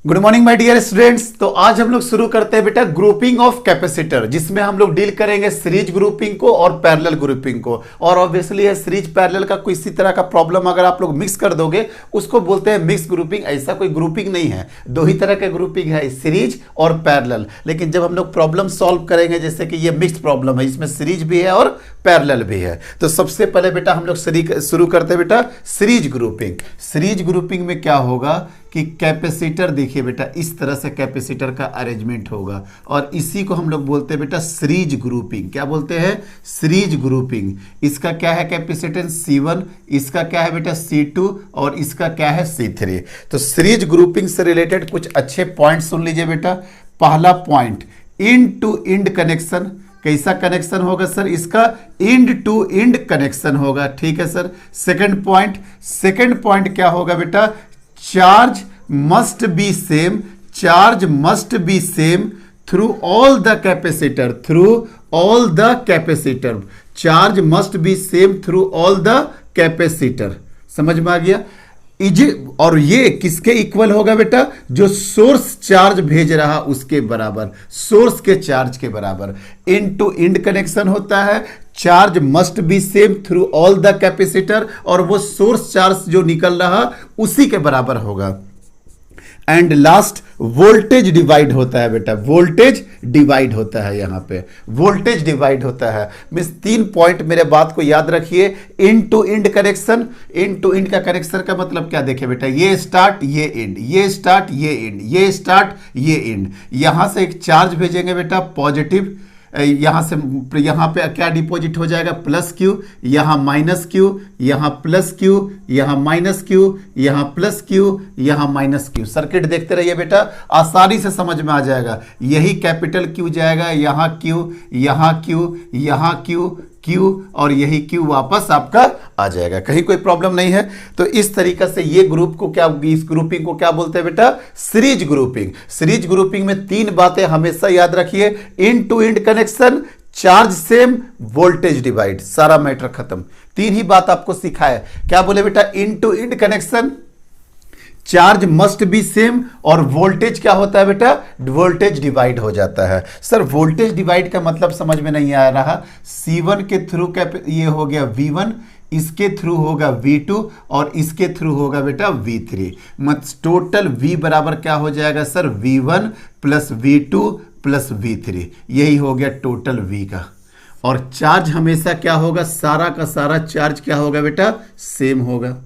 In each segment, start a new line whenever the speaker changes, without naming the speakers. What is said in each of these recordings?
Good morning my dear students. तो आज हम लोग शुरू करते हैं बेटा ग्रुपिंग ऑफ कैपेसिटर, जिसमें हम लोग डील करेंगे सीरीज ग्रुपिंग को और पैरेलल ग्रुपिंग को। और ऑब्वियसली है सीरीज पैरेलल का कोई इसी तरह का प्रॉब्लम अगर आप लोग मिक्स कर दोगे उसको बोलते हैं मिक्स ग्रुपिंग। ऐसा कोई ग्रुपिंग नहीं है, दो ही तरह के ग्रुपिंग है, सीरीज और पैरेलल। लेकिन जब हम लोग प्रॉब्लम सॉल्व करेंगे, जैसे कि ये मिक्स प्रॉब्लम है, इसमें सीरीज भी है और पैरेलल भी है, तो सबसे पहले बेटा हम लोग शुरू करते हैं बेटा सीरीज ग्रुपिंग। सीरीज ग्रुपिंग में क्या होगा कि कैपेसिटर, देखिए बेटा इस तरह से कैपेसिटर का अरेंजमेंट होगा और इसी को हम लोग बोलते हैं बेटा सीरीज ग्रुपिंग। क्या बोलते हैं? Series grouping. इसका क्या है कैपेसिटेंस C1, इसका क्या है बेटा C2 और इसका क्या है C3। तो सीरीज ग्रुपिंग से रिलेटेड कुछ अच्छे पॉइंट सुन लीजिए बेटा। पहला point, end to end connection. कैसा कनेक्शन होगा सर? इसका इंड टू इंड कनेक्शन होगा, ठीक है सर। सेकंड पॉइंट क्या होगा बेटा? Charge must be same, charge must be same through all the capacitor, through all the capacitor. Charge must be same through all the capacitor. समझ में आ गया? और ये किसके इक्वल होगा बेटा? जो सोर्स चार्ज भेज रहा उसके बराबर, सोर्स के चार्ज के बराबर। इंड टू इंड कनेक्शन होता है, charge must be same through all the capacitor, और वो सोर्स चार्ज जो निकल रहा उसी के बराबर होगा। एंड लास्ट, वोल्टेज डिवाइड होता है बेटा, वोल्टेज डिवाइड होता है, यहां पे वोल्टेज डिवाइड होता है। मिस 3 पॉइंट मेरे बात को याद रखिए। End to end connection, end to end का कनेक्शन का मतलब क्या? देखिए बेटा, ये स्टार्ट ये इंड, ये स्टार्ट ये इंड, ये स्टार्ट ये इंड। यहां से एक चार्ज भेजेंगे बेटा पॉजिटिव, यहां से यहां पे क्या डिपॉजिट हो जाएगा? प्लस क्यू, यहां माइनस क्यू, यहां प्लस क्यू, यहां माइनस क्यू, यहां प्लस क्यू, यहां माइनस क्यू। सर्किट देखते रहिए बेटा, आसानी से समझ में आ जाएगा। यही कैपिटल क्यू जाएगा, यहां क्यू, यहां क्यू, यहां क्यू, क्यू, और यही क्यू वापस आपका आ जाएगा। कहीं कोई प्रॉब्लम नहीं है। तो इस तरीके से ये ग्रुप को क्या, इस ग्रुपिंग को क्या बोलते हैं बेटा? Series grouping. सीरीज ग्रुपिंग में 3 बातें हमेशा याद रखिए। End to end connection, charge same, voltage divide, सारा मैटर खत्म। 3 ही बात आपको सिखाया। क्या बोले बेटा? End to end connection, charge must be same, और वोल्टेज क्या होता है बेटा? वोल्टेज डिवाइड हो जाता है। सर वोल्टेज डिवाइड का मतलब समझ में नहीं आ रहा। C1 के थ्रू ये हो गया V1, इसके थ्रू होगा V2 और इसके थ्रू होगा बेटा V3। मतलब टोटल V बराबर क्या हो जाएगा sir? V1 plus V2 plus V3, यही हो गया टोटल V का। और चार्ज हमेशा क्या होगा? सारा का सारा चार्ज क्या होगा बेटा? सेम होगा।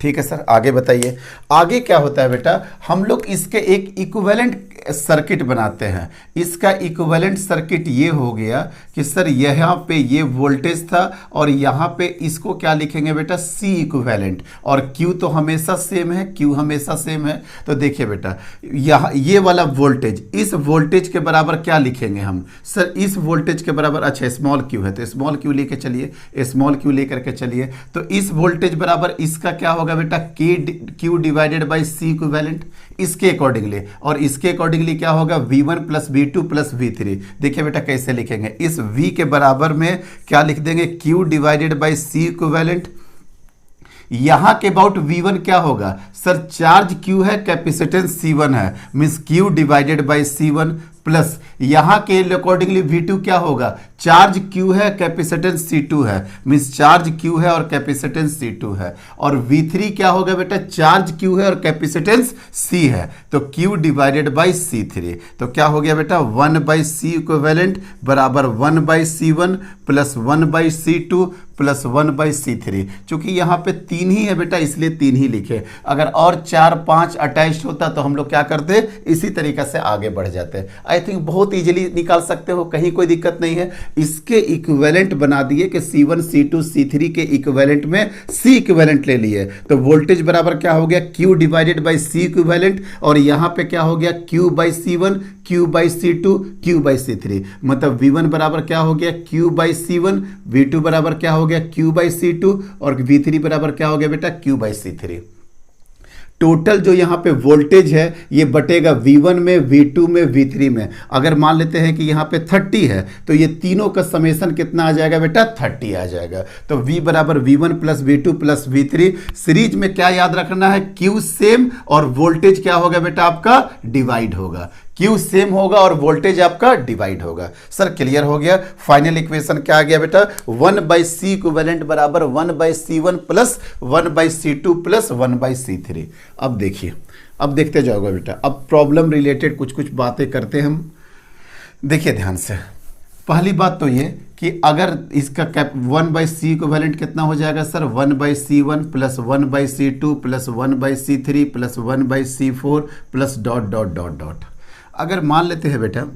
ठीक है सर, आगे बताइए। आगे क्या होता है बेटा? हम लोग इसके एक इक्विवेलेंट सर्किट बनाते हैं। इसका इक्विवेलेंट सर्किट ये हो गया कि सर यहाँ पे ये वोल्टेज था और यहाँ पे इसको क्या लिखेंगे बेटा? C equivalent. और Q तो हमेशा सेम है, Q हमेशा सेम है। तो देखिए बेटा, यहाँ ये वाला वोल्टेज, इस वोल्टेज के बराबर क्या लिखेंगे हम? सर इस वोल्टेज के बराबर, अच्छा स्मॉल q है तो स्मॉल q लेके चलिए, स्मॉल q लेकर के चलिए। तो इस वोल्टेज बराबर इसका क्या होगा बेटा? Q divided by C equivalent, इसके अकॉर्डिंगली। और इसके अकॉर्डिंगली क्या होगा? V1 plus V2 plus V3। देखिए बेटा कैसे लिखेंगे। इस V के बराबर में क्या लिख देंगे? Q divided by C equivalent. यहां के अबाउट V1 क्या होगा? सर चार्ज Q है, कैपेसिटेंस C1 है, means Q divided by C1 plus यहां के अकॉर्डिंगली V2 क्या होगा? चार्ज Q है, कैपेसिटेंस C2 है, मींस चार्ज Q है और कैपेसिटेंस C2 है। और V3 क्या होगा बेटा? चार्ज Q है और कैपेसिटेंस C है, तो Q डिवाइडेड बाई C3। तो क्या हो गया बेटा? 1 बाई C इक्विवेलेंट बराबर 1 by C1 plus 1 by C2 plus 1 by C3। चूंकि यहाँ पे 3 ही है बेटा इसलिए 3 ही लिखे। अगर और 4 5 अटैच्ड होता तो हम लोग क्या करते? इसी तरीके से आगे बढ़ जाते। आई थिंक बहुत इजीली निकाल सकते हो, कहीं कोई दिक्कत नहीं है। इसके इक्विवेलेंट बना दिए कि C1 C2 C3 के इक्विवेलेंट में C इक्विवेलेंट ले लिए। तो वोल्टेज बराबर क्या हो गया? Q divided by C equivalent, और यहाँ पे क्या हो गया? Q by C1, Q by C2, Q by C3। मतलब V1 बराबर क्या हो गया? Q बाई C1, V2 बराबर क्या हो गया? Q बाई C2, और V3 बराबर क्या हो गया बेटा? Q by C3। टोटल जो यहाँ पे वोल्टेज है ये बटेगा V1 में, V2 में, V3 में। अगर मान लेते हैं कि यहाँ पे 30 है तो ये तीनों का समेशन कितना आ जाएगा बेटा, 30 आ जाएगा। तो V बराबर V1 plus V2 plus V3। Series में क्या याद रखना है, Q सेम और वोल्टेज क्या होगा बेटा आपका, डिवाइड होगा। Q सेम होगा और वोल्टेज आपका डिवाइड होगा। सर क्लियर हो गया। फाइनल इक्वेशन क्या आ गया बेटा, 1/C इक्विवेलेंट बराबर 1/C1 plus 1/C2 plus 1/C3। अब देखिए, अब देखते जाओगे बेटा, अब प्रॉब्लम रिलेटेड कुछ कुछ बातें करते हैं हम। देखिए ध्यान से, पहली बात तो ये कि अगर इसका कैप 1/C इक्विवेलेंट कितना हो जाएगा sir, 1/C1 plus 1/C2 plus 1/C3 plus 1/C4 plus dot dot dot dot. अगर मान लेते हैं बेटा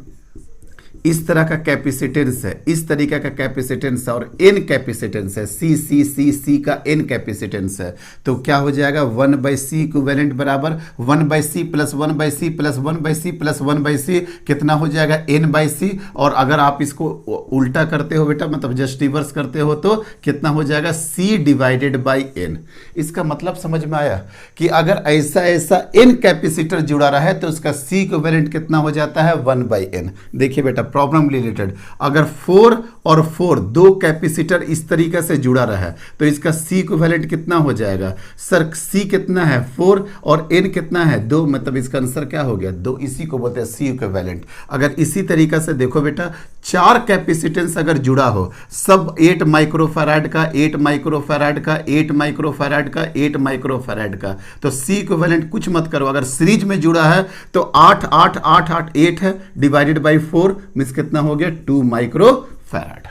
इस तरह का कैपेसिटेंस है, इस तरीके का कैपेसिटेंस है और एन कैपेसिटेंस है, सी का एन कैपेसिटेंस है, तो क्या हो जाएगा 1/C इक्विवेलेंट बराबर 1/C plus 1/C plus 1/C plus 1/C कितना हो जाएगा n/C। और अगर आप इसको उल्टा करते हो बेटा, मतलब जस्ट रिवर्स करते हो तो कितना हो जाएगा C डिवाइडेड बाई n। इसका मतलब समझ में आया कि अगर ऐसा ऐसा n कैपेसिटर जुड़ा रहा है तो उसका C इक्विवेलेंट कितना हो जाता है 1/n। देखिए बेटा प्रॉब्लम रिलेटेड, अगर 4 और 4 दो कैपेसिटर इस तरीके से जुड़ा रहा है तो इसका C इक्विवेलेंट कितना हो जाएगा सर, C कितना है 4 और N कितना है 2, मतलब इसका आंसर क्या हो गया 2। इसी को बोलते हैं C इक्विवेलेंट। अगर इसी तरीके से देखो बेटा, 4 कैपेसिटेंस अगर जुड़ा हो, सब 8 माइक्रोफैराड का, 8 माइक्रोफैराड का, 8 माइक्रोफैराड का, 8 माइक्रोफैराड का, तो C इक्विवेलेंट कुछ मत करो। अगर सीरीज में जुड़ा है तो 8 8 8 8 8 है डिवाइडेड बाई 4 मींस कितना हो गया 2 माइक्रोफैराड।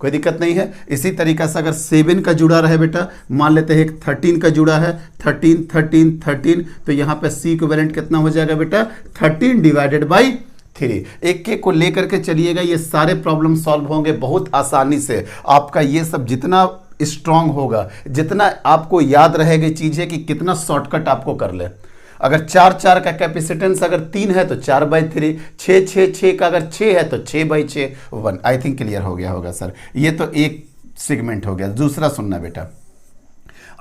कोई दिक्कत नहीं है। इसी तरीका से अगर 7 का जुड़ा रहे बेटा, मान लेते हैं एक 13 का जुड़ा है, 13 13 13, तो यहाँ पे C इक्विवेलेंट कितना हो जाएगा बेटा 13 डिवाइडेड बाई 3। एक एक को लेकर के चलिएगा, ये सारे प्रॉब्लम सॉल्व होंगे बहुत आसानी से। आपका ये सब जितना स्ट्रांग होगा, जितना आपको याद रहेगी चीजें कि कितना शॉर्टकट आपको कर ले। अगर 4 4 का कैपेसिटेंस अगर 3 है तो 4/3, 6 6 6 का अगर 6 है तो 6/6 1। आई थिंक क्लियर हो गया होगा सर। ये तो एक सेगमेंट हो गया। दूसरा सुनना बेटा,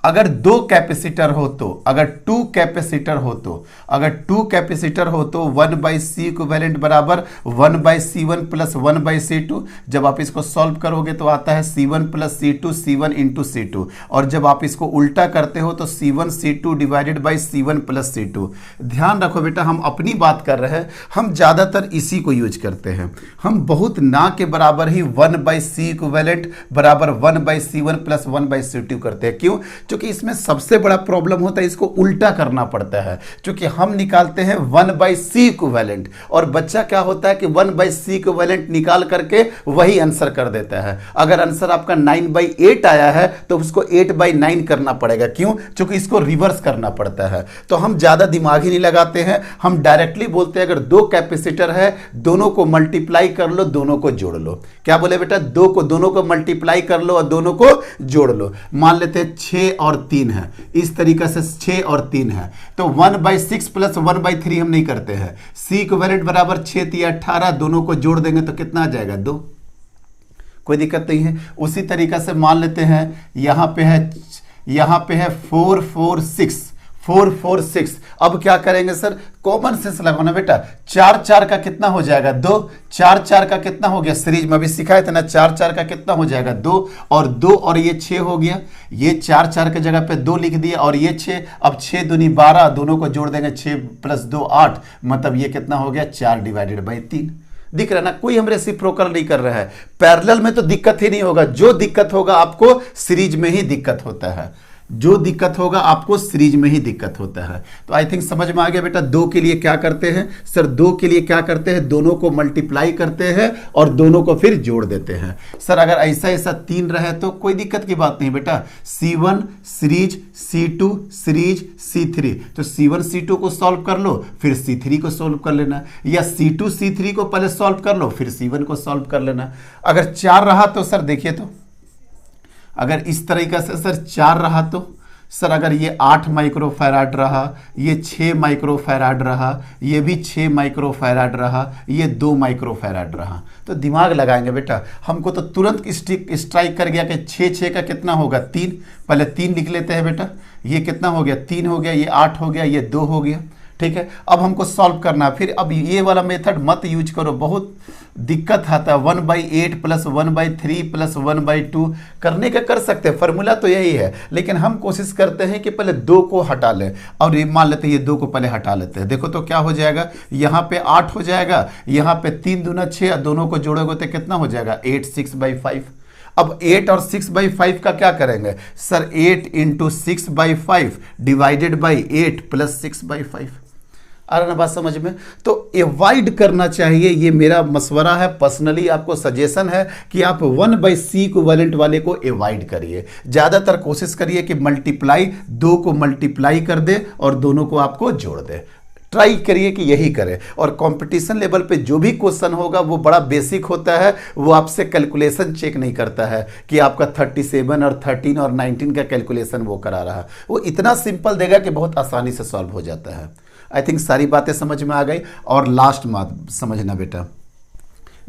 अगर 2 कैपेसिटर हो तो, अगर 2 कैपेसिटर हो तो, अगर 2 कैपेसिटर हो तो 1/C इक्विवेलेंट बराबर 1/C1 प्लस 1/C2। जब आप इसको सॉल्व करोगे तो आता है C1 plus C2 C1 into C2, और जब आप इसको उल्टा करते हो तो C1 C2 divided by C1 plus C2। ध्यान रखो बेटा, हम अपनी बात कर रहे हैं, हम ज़्यादातर इसी को यूज करते हैं। हम बहुत ना के बराबर ही 1/C इक्विवेलेंट बराबर 1/C1 प्लस 1/C2 करते हैं। क्यों? क्योंकि इसमें सबसे बड़ा प्रॉब्लम होता है इसको उल्टा करना पड़ता है। क्योंकि हम निकालते हैं 1/C इक्विवेलेंट और बच्चा क्या होता है कि 1/C इक्विवेलेंट निकाल करके वही आंसर कर देता है। अगर आंसर आपका 9/8 आया है तो उसको 8/9 करना पड़ेगा। क्यों? क्योंकि इसको रिवर्स करना पड़ता है। तो हम ज्यादा दिमाग ही नहीं लगाते हैं, हम डायरेक्टली बोलते हैं अगर 2 कैपेसिटर है दोनों को मल्टीप्लाई कर लो, दोनों को जोड़ लो। क्या बोले बेटा, दोनों को मल्टीप्लाई कर लो और दोनों को जोड़ लो। मान लेते हैं 6 और 3 है, इस तरीका से 6 और 3 है तो 1/6 प्लस 1/3 हम नहीं करते हैं। C इक्विवेलेंट बराबर 6 3 18, दोनों को जोड़ देंगे तो कितना आ जाएगा 2। कोई दिक्कत नहीं है। उसी तरीका से मान लेते हैं यहां पे है 4 4 6 4 4 6। अब क्या करेंगे सर, कॉमन सेंस लगाना बेटा। 4 4 का कितना हो जाएगा 2, 4 4 का कितना हो गया, सीरीज में अभी सिखाए थे ना, 4 4 का कितना हो जाएगा 2 और 2 और ये 6 हो गया। ये 4 4 के जगह पे 2 लिख दिया और ये 6, अब 6 दूनी 12, दोनों को जोड़ देंगे 6 प्लस 2 8, मतलब ये कितना हो गया 4 डिवाइडेड बाई 3। दिख रहा है ना, कोई हम रेसिप्रोकल नहीं कर रहा है। पैरेलल में तो दिक्कत ही नहीं होगा, जो दिक्कत होगा आपको सीरीज में ही दिक्कत होता है, जो दिक्कत होगा आपको सीरीज में ही दिक्कत होता है। तो आई थिंक समझ में आ गया बेटा। 2 के लिए क्या करते हैं सर, 2 के लिए क्या करते हैं, दोनों को मल्टीप्लाई करते हैं और दोनों को फिर जोड़ देते हैं। सर अगर ऐसा 3 रहे तो कोई दिक्कत की बात नहीं बेटा। C1 series, C2 series, C3, तो C1 C2 को सॉल्व कर लो फिर C3 को सॉल्व कर लेना, या C2 C3 को पहले सॉल्व कर लो फिर C1 को सॉल्व कर लेना। अगर 4 रहा तो सर देखिए, तो अगर इस तरीके से सर 4 रहा तो सर अगर ये 8 माइक्रोफैराड रहा, ये 6 माइक्रोफैराड रहा, ये भी 6 माइक्रोफैराड रहा, ये 2 माइक्रोफैराड रहा, तो दिमाग लगाएंगे बेटा। हमको तो तुरंत स्ट्राइक कर गया कि 6 का कितना होगा 3, पहले 3 लिख लेते हैं बेटा। ये कितना हो गया 3 हो गया, ये 8 हो गया, ये 2 हो गया, ठीक है। अब हमको सॉल्व करना है। फिर अब ये वाला मेथड मत यूज करो, बहुत दिक्कत आता है। 1/8 + 1/3 + 1/2 करने का कर सकते हैं, फॉर्मूला तो यही है, लेकिन हम कोशिश करते हैं कि पहले 2 को हटा लें। और ये मान लेते हैं ये 2 को पहले हटा लेते हैं। देखो तो क्या हो जाएगा, यहाँ पे 8 हो जाएगा, यहाँ पे 3 दूना 6, दोनों को जोड़ोगे तो कितना हो जाएगा 8 6/5। अब 8 और 6/5 का क्या करेंगे सर, 8 × 6/5 डिवाइडेड बाई 8 + 6/5। आ रहा ना बात समझ में। तो एवॉइड करना चाहिए, ये मेरा मशवरा है, पर्सनली आपको सजेशन है कि आप 1/c इक्विवेलेंट वाले को एवॉइड करिए। ज़्यादातर कोशिश करिए कि मल्टीप्लाई 2 को मल्टीप्लाई कर दे और दोनों को आपको जोड़ दे। ट्राई करिए कि यही करें। और कंपटीशन लेवल पे जो भी क्वेश्चन होगा वो बड़ा बेसिक होता है, वो आपसे कैलकुलेशन चेक नहीं करता है कि आपका 37 और 13 और 19 का कैलकुलेशन वो करा रहा है। वो इतना सिंपल देगा कि बहुत आसानी से सॉल्व हो जाता है। आई थिंक सारी बातें समझ में आ गई। और लास्ट बात समझना बेटा,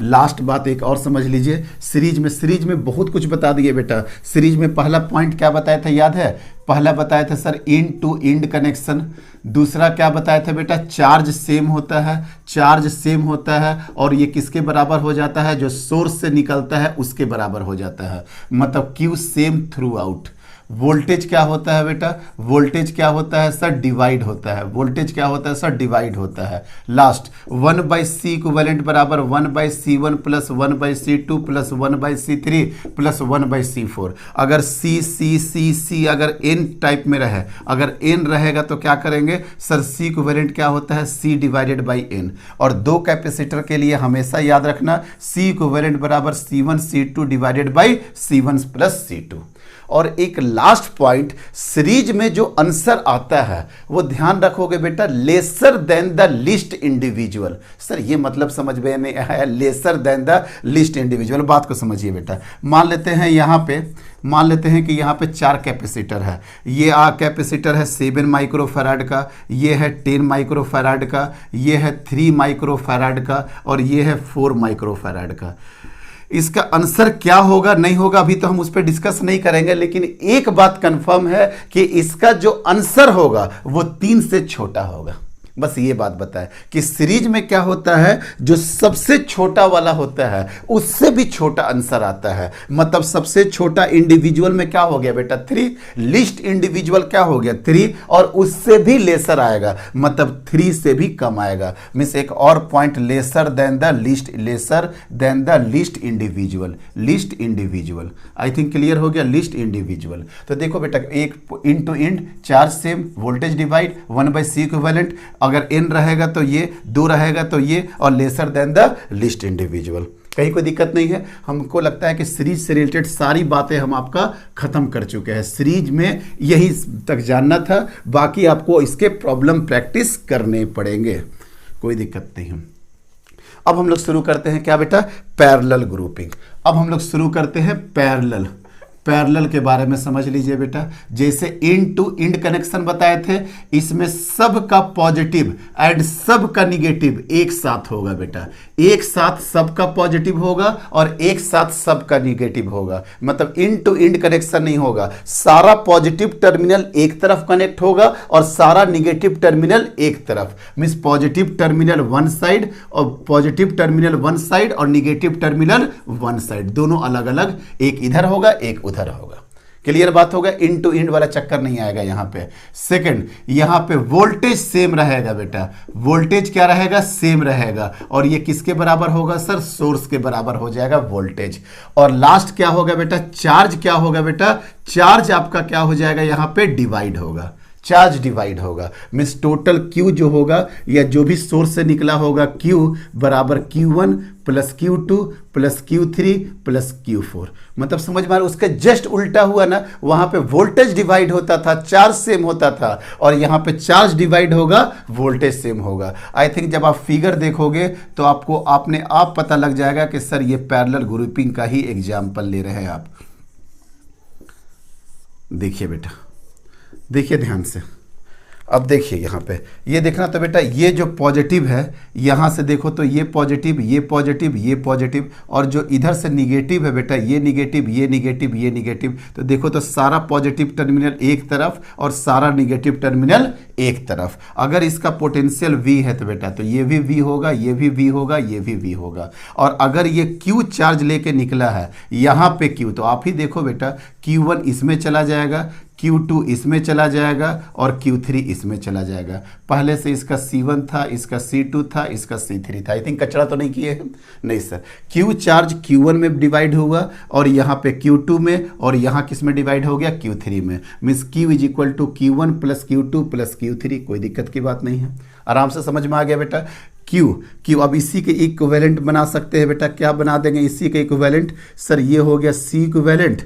लास्ट बात एक और समझ लीजिए। सीरीज में बहुत कुछ बता दिए बेटा। सीरीज में पहला पॉइंट क्या बताया था याद है? पहला बताया था sir end to end connection. दूसरा क्या बताया था बेटा? चार्ज सेम होता है, चार्ज सेम होता है और ये किसके बराबर हो जाता है? जो सोर्स से निकलता है उसके बराबर हो जाता है, मतलब Q same through out. Voltage क्या होता है बेटा? वोल्टेज क्या होता है सर? डिवाइड होता है। वोल्टेज क्या होता है सर? डिवाइड होता है। लास्ट 1/c इक्विवेलेंट बराबर 1/c1 + 1/c2 + 1/c3 + 1/c4। अगर c अगर n टाइप में रहे, अगर n रहेगा तो क्या करेंगे सर? c इक्विवेलेंट क्या होता है? c divided by n। और 2 कैपेसिटर के लिए हमेशा याद रखना c इक्विवेलेंट बराबर c1 c2 divided by c1 + c2। और एक लास्ट पॉइंट, सीरीज में जो आंसर आता है वो ध्यान रखोगे बेटा, laser than the least individual. Sir ये मतलब समझ में नहीं आया, laser than the least individual. बात को समझिए बेटा। मान लेते हैं यहाँ पे, मान लेते हैं कि यहाँ पे 4 कैपेसिटर है। ये कैपेसिटर है 7 माइक्रोफैराड का, ये है 10 माइक्रोफैराड का, ये है 3 माइक्रोफैराड का और ये है 4 माइक्रोफैराड का। इसका आंसर क्या होगा नहीं होगा अभी तो हम उस पर डिस्कस नहीं करेंगे, लेकिन एक बात कंफर्म है कि इसका जो आंसर होगा वो 3 से छोटा होगा। बस ये बात बताए कि सीरीज में क्या होता है, जो सबसे छोटा वाला होता है उससे भी छोटा आंसर आता है। मतलब सबसे छोटा इंडिविजुअल में क्या हो गया बेटा? 3। लिस्ट इंडिविजुअल क्या हो गया? 3। और उससे भी लेसर आएगा, मतलब 3 से भी कम आएगा। मीन्स एक और point, lesser than the least, lesser than the least individual. Least individual I think clear हो गया। लिस्ट इंडिविजुअल तो देखो बेटा, एक end to end, charge same, voltage divide, 1/c equivalent. अगर n रहेगा तो ये, 2 रहेगा तो ये, और laser than the least individual. कहीं कोई दिक्कत नहीं है। हमको लगता है कि सीरीज से रिलेटेड सारी बातें हम आपका खत्म कर चुके हैं। सीरीज में यही तक जानना था, बाकी आपको इसके प्रॉब्लम प्रैक्टिस करने पड़ेंगे, कोई दिक्कत नहीं है। अब हम लोग शुरू करते हैं क्या बेटा? Parallel grouping. अब हम लोग शुरू करते हैं पैरेलल। पैरेलल के बारे में समझ लीजिए बेटा। जैसे इंड टू इंड कनेक्शन बताए थे, इसमें सब का पॉजिटिव एंड सब का निगेटिव एक साथ होगा बेटा। एक साथ सब का पॉजिटिव होगा और एक साथ सब का निगेटिव होगा। मतलब इंड टू इंड कनेक्शन नहीं होगा, सारा पॉजिटिव टर्मिनल एक तरफ कनेक्ट होगा और सारा निगेटिव टर्मिनल एक तरफ। Means positive terminal one side और पॉजिटिव टर्मिनल वन साइड और निगेटिव टर्मिनल वन साइड, दोनों अलग अलग, एक इधर होगा एक उधर होगा। क्लियर बात होगा? इंड टू इंड वाला चक्कर नहीं आएगा यहाँ पे। सेकंड, यहाँ पे वोल्टेज सेम रहेगा बेटा। वोल्टेज क्या रहेगा? सेम रहेगा। और ये किसके बराबर होगा सर? सोर्स के बराबर हो जाएगा वोल्टेज। और लास्ट क्या होगा बेटा? चार्ज क्या होगा बेटा? चार्ज आपका क्या हो जाएगा? यहाँ पे डिवाइड होगा, चार्ज डिवाइड होगा। मीन्स टोटल Q जो होगा या जो भी सोर्स से निकला होगा Q बराबर Q1 + Q2 + Q3 + Q4। मतलब समझ में आ रहा? उसका जस्ट उल्टा हुआ ना, वहां पे वोल्टेज डिवाइड होता था, चार्ज सेम होता था, और यहाँ पे चार्ज डिवाइड होगा, वोल्टेज सेम होगा। आई थिंक जब आप फिगर देखोगे तो आपको अपने आप पता लग जाएगा कि सर ये पैरेलल ग्रुपिंग का ही एग्जाम्पल ले रहे हैं आप। देखिए बेटा, देखिए ध्यान से, अब देखिए यहाँ पे ये देखना, तो बेटा ये जो पॉजिटिव है यहाँ से देखो तो ये पॉजिटिव, ये पॉजिटिव, ये पॉजिटिव, और जो इधर से निगेटिव है बेटा ये निगेटिव, ये निगेटिव, ये निगेटिव। तो देखो तो सारा पॉजिटिव टर्मिनल एक तरफ और सारा निगेटिव टर्मिनल एक तरफ। अगर इसका पोटेंशियल V है तो बेटा तो ये भी V होगा, ये भी V होगा, ये भी V होगा। और अगर ये Q चार्ज लेके निकला है यहाँ पे Q, तो आप ही देखो बेटा Q1 इसमें चला जाएगा, Q2 इसमें चला जाएगा और Q3 इसमें चला जाएगा। पहले से इसका C1 था, इसका C2 था, इसका C3 था। आई थिंक कचरा तो नहीं किए हैं? नहीं सर। Q चार्ज Q1 में डिवाइड हुआ और यहाँ पे Q2 में, और यहाँ किस में डिवाइड हो गया? Q3 में। Means Q is equal to Q1 plus Q2 plus Q3। कोई दिक्कत की बात नहीं है, आराम से समझ में आ गया बेटा। Q अब इसी के इक्विवेलेंट बना सकते हैं बेटा। क्या बना देंगे इसी के इक्विवेलेंट? सर ये हो गया C इक्विवेलेंट,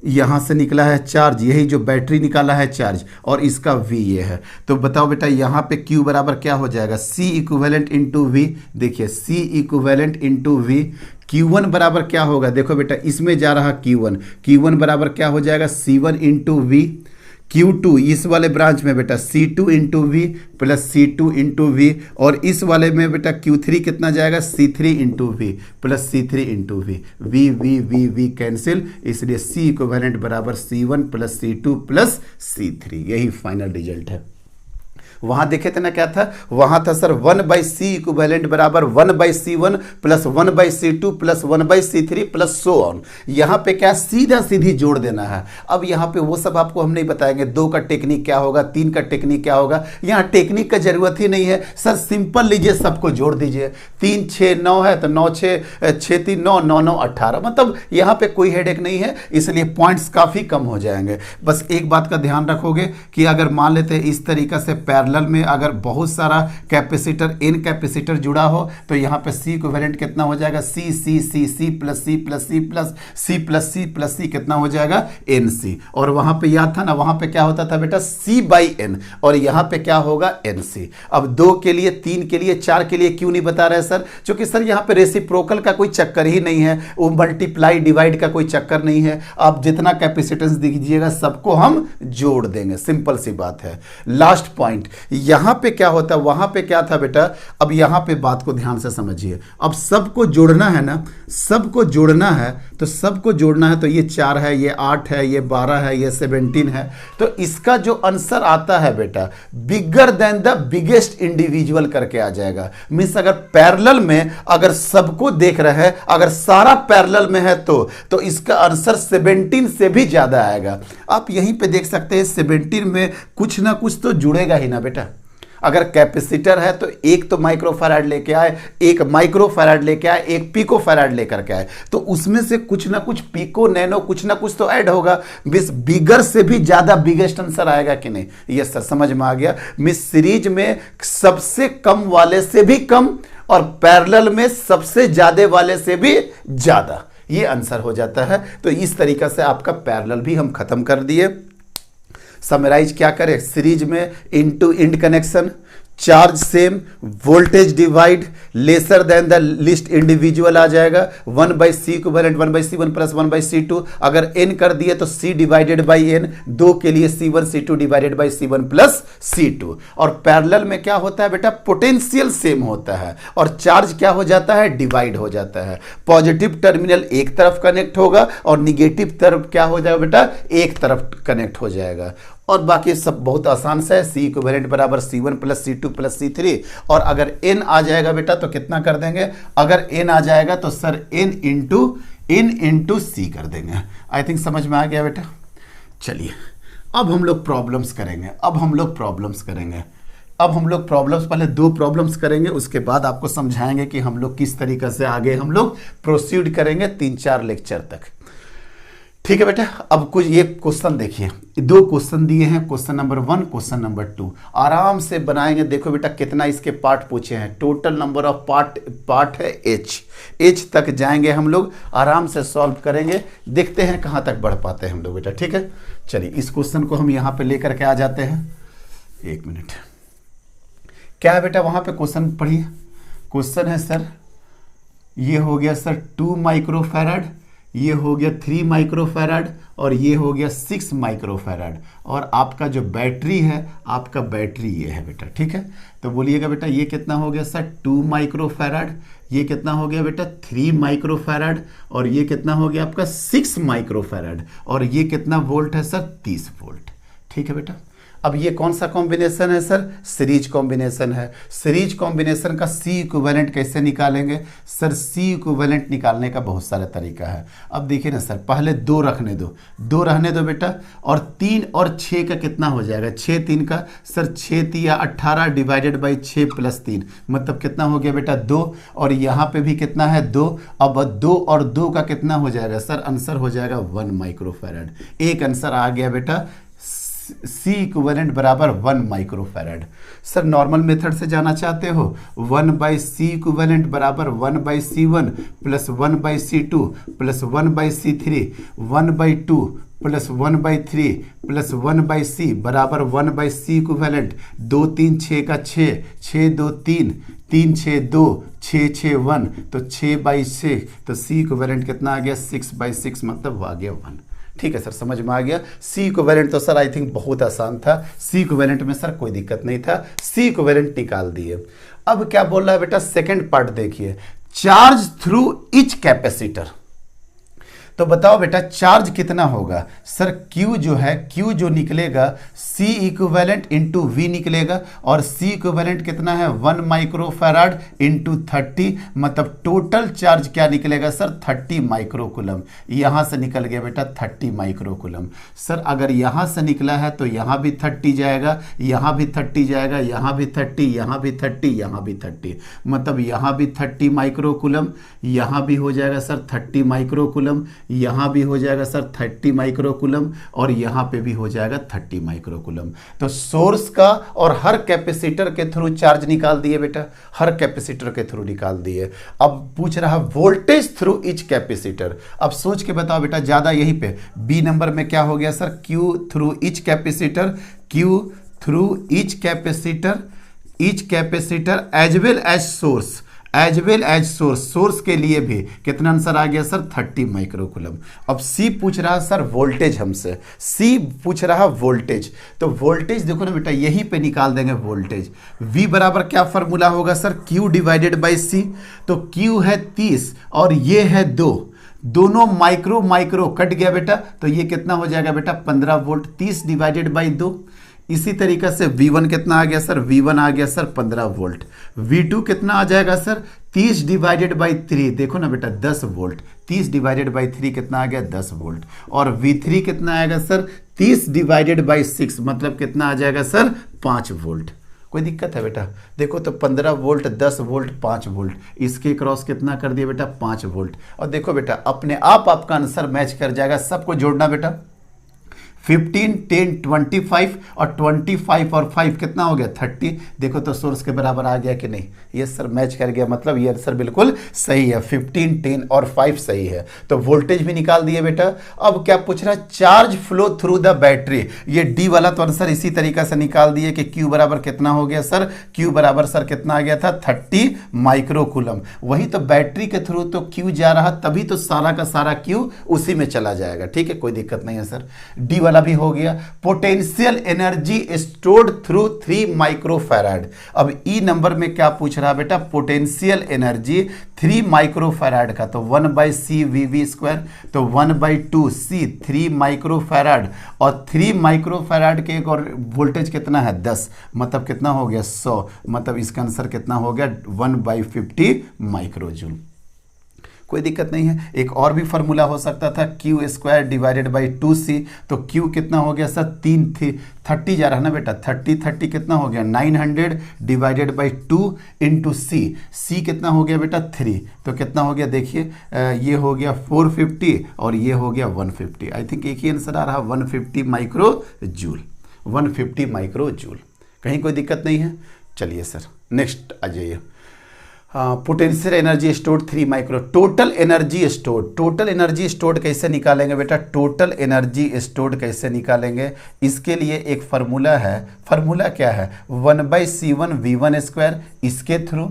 यहाँ से निकला है चार्ज, यही जो बैटरी निकाला है चार्ज, और इसका V ये है। तो बताओ बेटा यहाँ पे Q बराबर क्या हो जाएगा? C equivalent into V। देखिए C equivalent into V। Q1 बराबर क्या होगा? देखो बेटा इसमें जा रहा Q1 बराबर क्या हो जाएगा? C1 into V। Q2 इस वाले ब्रांच में बेटा C2 into V plus C2 into V, और इस वाले में बेटा Q3 कितना जाएगा? C3 into V plus C3 into V. V cancel, इसलिए C इक्विवेलेंट बराबर C1 plus C2 plus C3। यही फाइनल रिजल्ट है। वहां देखे थे ना क्या था? वहां था सर 1/C इक्विवेलेंट बराबर 1/C1 plus 1/C2 plus 1/C3 plus so on. यहाँ पे क्या सीधा सीधी जोड़ देना है। अब यहाँ पे वो सब आपको हम नहीं बताएंगे, 2 का टेक्निक क्या होगा, 3 का टेक्निक क्या होगा। यहाँ टेक्निक का जरूरत ही नहीं है सर, सिंपल लीजिए, सबको जोड़ दीजिए। 3 6 9 है तो 9 6 6 3 9 9 9 18, मतलब यहाँ पे कोई हेडेक नहीं है, इसलिए पॉइंट्स काफी कम हो जाएंगे। बस एक बात का ध्यान रखोगे कि अगर मान लेते हैं इस तरीका से पैरेलल में अगर बहुत सारा कैपेसिटर n कैपेसिटर जुड़ा हो तो यहाँ पे C इक्विवेलेंट कितना हो जाएगा? C plus C plus C plus C plus C plus C कितना हो जाएगा? NC। और वहां पे याद था ना, वहां पे क्या होता था बेटा? C/N, और यहाँ पे क्या होगा? NC। अब 2 के लिए, 3 के लिए, 4 के लिए क्यों नहीं बता रहे सर? क्योंकि सर यहाँ पे रेसिप्रोकल का कोई चक्कर ही नहीं है, वो मल्टीप्लाई डिवाइड का कोई चक्कर नहीं है। आप जितना कैपेसिटेंस दीजिएगा सबको हम जोड़ देंगे, सिंपल सी बात है। लास्ट पॉइंट, यहां पे क्या होता है, वहां पे क्या था बेटा? अब यहां पे बात को ध्यान से समझिए। अब सबको जोड़ना है ना, सबको जोड़ना है, तो सबको जोड़ना है तो ये 4 है, ये 8 है, ये 12 है, ये 17 है। तो इसका जो आंसर आता है बेटा bigger than the biggest individual करके आ जाएगा। मींस अगर पैरेलल में अगर सबको देख रहे हैं, अगर सारा पैरेलल में है तो इसका आंसर 17 से भी ज्यादा आएगा। आप यहीं पे देख सकते हैं 17 में कुछ ना कुछ तो जुड़ेगा ही ना बेटा। अगर कैपेसिटर है तो एक तो माइक्रोफैराड लेके आए, एक माइक्रोफैराड लेके आए, एक पिकोफैराड लेकर के आए, तो उसमें से कुछ ना कुछ पिको नैनो कुछ ना कुछ तो ऐड होगा। मिस बिगर से भी ज्यादा बिगेस्ट आंसर आएगा कि नहीं? यस सर, समझ में आ गया। मिस सीरीज में सबसे कम वाले से भी कम और पैरेलल में सबसे ज्यादा वाले से भी ज्यादा, ये आंसर हो जाता है। तो इस तरीका से आपका पैरेलल भी हम खत्म कर दिए। समराइज क्या करें? सीरीज में in two end connection, charge same, voltage divide, lesser than the least individual आ जाएगा। 1/C equivalent 1/C1 plus 1/C2। अगर n कर दिए तो C डिवाइडेड बाई n, 2 के लिए C1 C2 divided by C1 plus C2। और पैरेलल में क्या होता है बेटा? पोटेंशियल सेम होता है और चार्ज क्या हो जाता है? डिवाइड हो जाता है। पॉजिटिव टर्मिनल एक तरफ कनेक्ट होगा और निगेटिव तरफ क्या हो जाएगा बेटा? एक तरफ कनेक्ट हो जाएगा। और बाकी सब बहुत आसान से है। C इक्विवेलेंट बराबर C1 plus C2 plus C3, और अगर n आ जाएगा बेटा तो कितना कर देंगे? अगर n आ जाएगा तो सर n इंटू C कर देंगे। आई थिंक समझ में आ गया बेटा। चलिए अब हम लोग प्रॉब्लम्स करेंगे। अब हम लोग प्रॉब्लम्स पहले 2 प्रॉब्लम्स करेंगे, उसके बाद आपको समझाएंगे कि हम लोग किस तरीके से आगे हम लोग प्रोसीड करेंगे 3-4 लेक्चर तक। ठीक है बेटा। अब कुछ ये क्वेश्चन देखिए, 2 क्वेश्चन दिए हैं, क्वेश्चन नंबर 1, क्वेश्चन नंबर 2। आराम से बनाएंगे। देखो बेटा कितना इसके पार्ट पूछे हैं। टोटल नंबर ऑफ पार्ट है H तक जाएंगे हम लोग, आराम से सॉल्व करेंगे। देखते हैं कहाँ तक बढ़ पाते हैं हम लोग बेटा। ठीक है, चलिए इस क्वेश्चन को हम यहाँ पे लेकर के आ जाते हैं। 1 मिनट, क्या है बेटा वहाँ पे क्वेश्चन पढ़िए। क्वेश्चन है सर, ये हो गया सर 2 माइक्रोफैराड, ये हो गया 3 माइक्रोफैराड और ये हो गया 6 माइक्रोफैराड। और आपका जो बैटरी है, आपका बैटरी ये है बेटा, ठीक है। तो बोलिएगा बेटा ये कितना हो गया सर 2 माइक्रोफैराड, ये कितना हो गया बेटा 3 माइक्रोफैराड और ये कितना हो गया आपका 6 माइक्रोफैराड और ये कितना वोल्ट है सर 30 वोल्ट, ठीक है बेटा। अब ये कौन सा कॉम्बिनेशन है सर, सीरीज कॉम्बिनेशन है। सीरीज कॉम्बिनेशन का सी इक्विवेलेंट कैसे निकालेंगे सर, सी इक्विवेलेंट निकालने का बहुत सारा तरीका है। अब देखिए ना सर, पहले 2 रखने दो, 2 रहने दो बेटा, और 3 और 6 का कितना हो जाएगा, 6 3 का सर 6 3 18 डिवाइडेड बाई 6 + 3 मतलब कितना हो गया बेटा 2, और यहाँ पे भी कितना है 2। अब 2 और 2 का कितना हो जाएगा सर, आंसर हो जाएगा 1 माइक्रोफैराड। एक आंसर आ गया बेटा, सी इक्विवेलेंट बराबर 1 माइक्रोफैराड। सर नॉर्मल मेथड से जाना चाहते हो, 1/C इक्विवेलेंट बराबर 1/C1 + 1/C2 + 1/C3 1/2 + 1/3 + 1/C बराबर 1/C इक्विवेलेंट। 2 3 6 का 6, 6 2 3, 3 6 2, 6 6 1 तो 6/6, तो सी इक्विवेलेंट कितना आ गया 6/6 मतलब आ गया 1। ठीक है सर, समझ में आ गया। सी इक्विवेलेंट तो सर आई थिंक बहुत आसान था, सी इक्विवेलेंट में सर कोई दिक्कत नहीं था, सी इक्विवेलेंट निकाल दिए। अब क्या बोल रहा है बेटा, सेकंड पार्ट देखिए, चार्ज थ्रू ईच कैपेसिटर। तो बताओ बेटा चार्ज कितना होगा सर, Q जो है, Q जो निकलेगा C इक्विवेलेंट इंटू V निकलेगा, और C इक्विवेलेंट कितना है 1 माइक्रोफैराड इंटू 30 मतलब टोटल चार्ज क्या निकलेगा सर 30 माइक्रोकुलम। यहाँ से निकल गया बेटा 30 माइक्रोकुलम। सर अगर यहाँ से निकला है तो यहाँ भी 30 जाएगा, यहाँ भी 30 जाएगा, यहाँ भी 30, यहाँ भी 30, यहाँ भी 30 मतलब यहाँ भी 30 माइक्रोकुलम, यहाँ भी हो जाएगा सर 30 माइक्रोकुलम, यहाँ भी हो जाएगा सर 30 माइक्रोकुलम और यहाँ पे भी हो जाएगा 30 माइक्रोकुलम। तो सोर्स का और हर कैपेसिटर के थ्रू चार्ज निकाल दिए बेटा, हर कैपेसिटर के थ्रू निकाल दिए। अब पूछ रहा वोल्टेज थ्रू ईच कैपेसिटर। अब सोच के बताओ बेटा, ज्यादा यहीं पे बी नंबर में क्या हो गया sir, Q through each capacitor, Q through each capacitor as well as source, as well as source, source के लिए भी कितना आंसर आ गया सर 30 माइक्रोकुलम। अब सी पूछ रहा सर वोल्टेज हमसे, सी पूछ रहा वोल्टेज, तो वोल्टेज देखो ना बेटा यहीं पे निकाल देंगे वोल्टेज। V बराबर क्या फॉर्मूला होगा sir, Q divided by C। तो Q है 30 और ये है 2, दोनों माइक्रो माइक्रो कट गया बेटा, तो ये कितना हो जाएगा बेटा 15 वोल्ट, 30 डिवाइडेड बाई 2। इसी तरीके से V1 कितना आ गया सर, V1 आ गया सर 15 वोल्ट। V2 कितना आ जाएगा सर 30 डिवाइडेड बाई 3, देखो ना बेटा 10 वोल्ट, 30 डिवाइडेड बाई 3 कितना आ गया 10 वोल्ट। और V3 कितना आएगा सर 30 डिवाइडेड बाई 6 मतलब कितना आ जाएगा सर 5 वोल्ट। कोई दिक्कत है बेटा, देखो तो 15 वोल्ट 10 वोल्ट 5 वोल्ट, इसके क्रॉस कितना कर दिया बेटा 5 वोल्ट। और देखो बेटा अपने आप आपका आंसर मैच कर जाएगा, सबको जोड़ना बेटा, 15 10 25 और 25 और 5 कितना हो गया 30। देखो तो सोर्स के बराबर आ गया कि नहीं, ये सर मैच कर गया, मतलब ये आंसर बिल्कुल सही है, 15 10 और 5 सही है। तो वोल्टेज भी निकाल दिए बेटा। अब क्या पूछ रहा है, charge flow through the battery, ये डी वाला तो आंसर इसी तरीके से निकाल दिए कि Q बराबर कितना हो गया सर, Q बराबर सर कितना आ गया था 30 माइक्रोकुलम। वही तो बैटरी के थ्रू तो Q जा रहा, तभी तो सारा का सारा Q उसी में चला जाएगा, ठीक है कोई दिक्कत नहीं है सर। डी वाला भी हो गया, potential energy stored through 3 microfarad. अब ई नंबर में क्या पूछ रहा बेटा, पोटेंशियल एनर्जी 3 माइक्रोफैराड का, तो 1/C VV², तो 1/2 C 3 माइक्रोफैराड, और 3 माइक्रोफैराड के एक और वोल्टेज कितना है 10 मतलब कितना हो गया 100, मतलब इसका आंसर कितना हो गया 1/50 माइक्रोजूल। कोई दिक्कत नहीं है। एक और भी फार्मूला हो सकता था Q² डिवाइडेड बाई 2C, तो Q कितना हो गया सर 30 जा रहा है ना बेटा, 30 कितना हो गया 900 डिवाइडेड बाई 2 इंटू C कितना हो गया बेटा 3, तो कितना हो गया देखिए, ये हो गया 450 और ये हो गया 150। आई थिंक एक ही आंसर आ रहा 150 माइक्रोजूल, 150 माइक्रोजूल। कहीं कोई दिक्कत नहीं है। चलिए सर नेक्स्ट आ जाइए। Potential energy stored 3 micro, total energy stored, total energy stored कैसे निकालेंगे बेटा, टोटल एनर्जी स्टोर्ड कैसे निकालेंगे, इसके लिए एक फार्मूला है। फार्मूला क्या है 1/C1 V1², इसके थ्रू,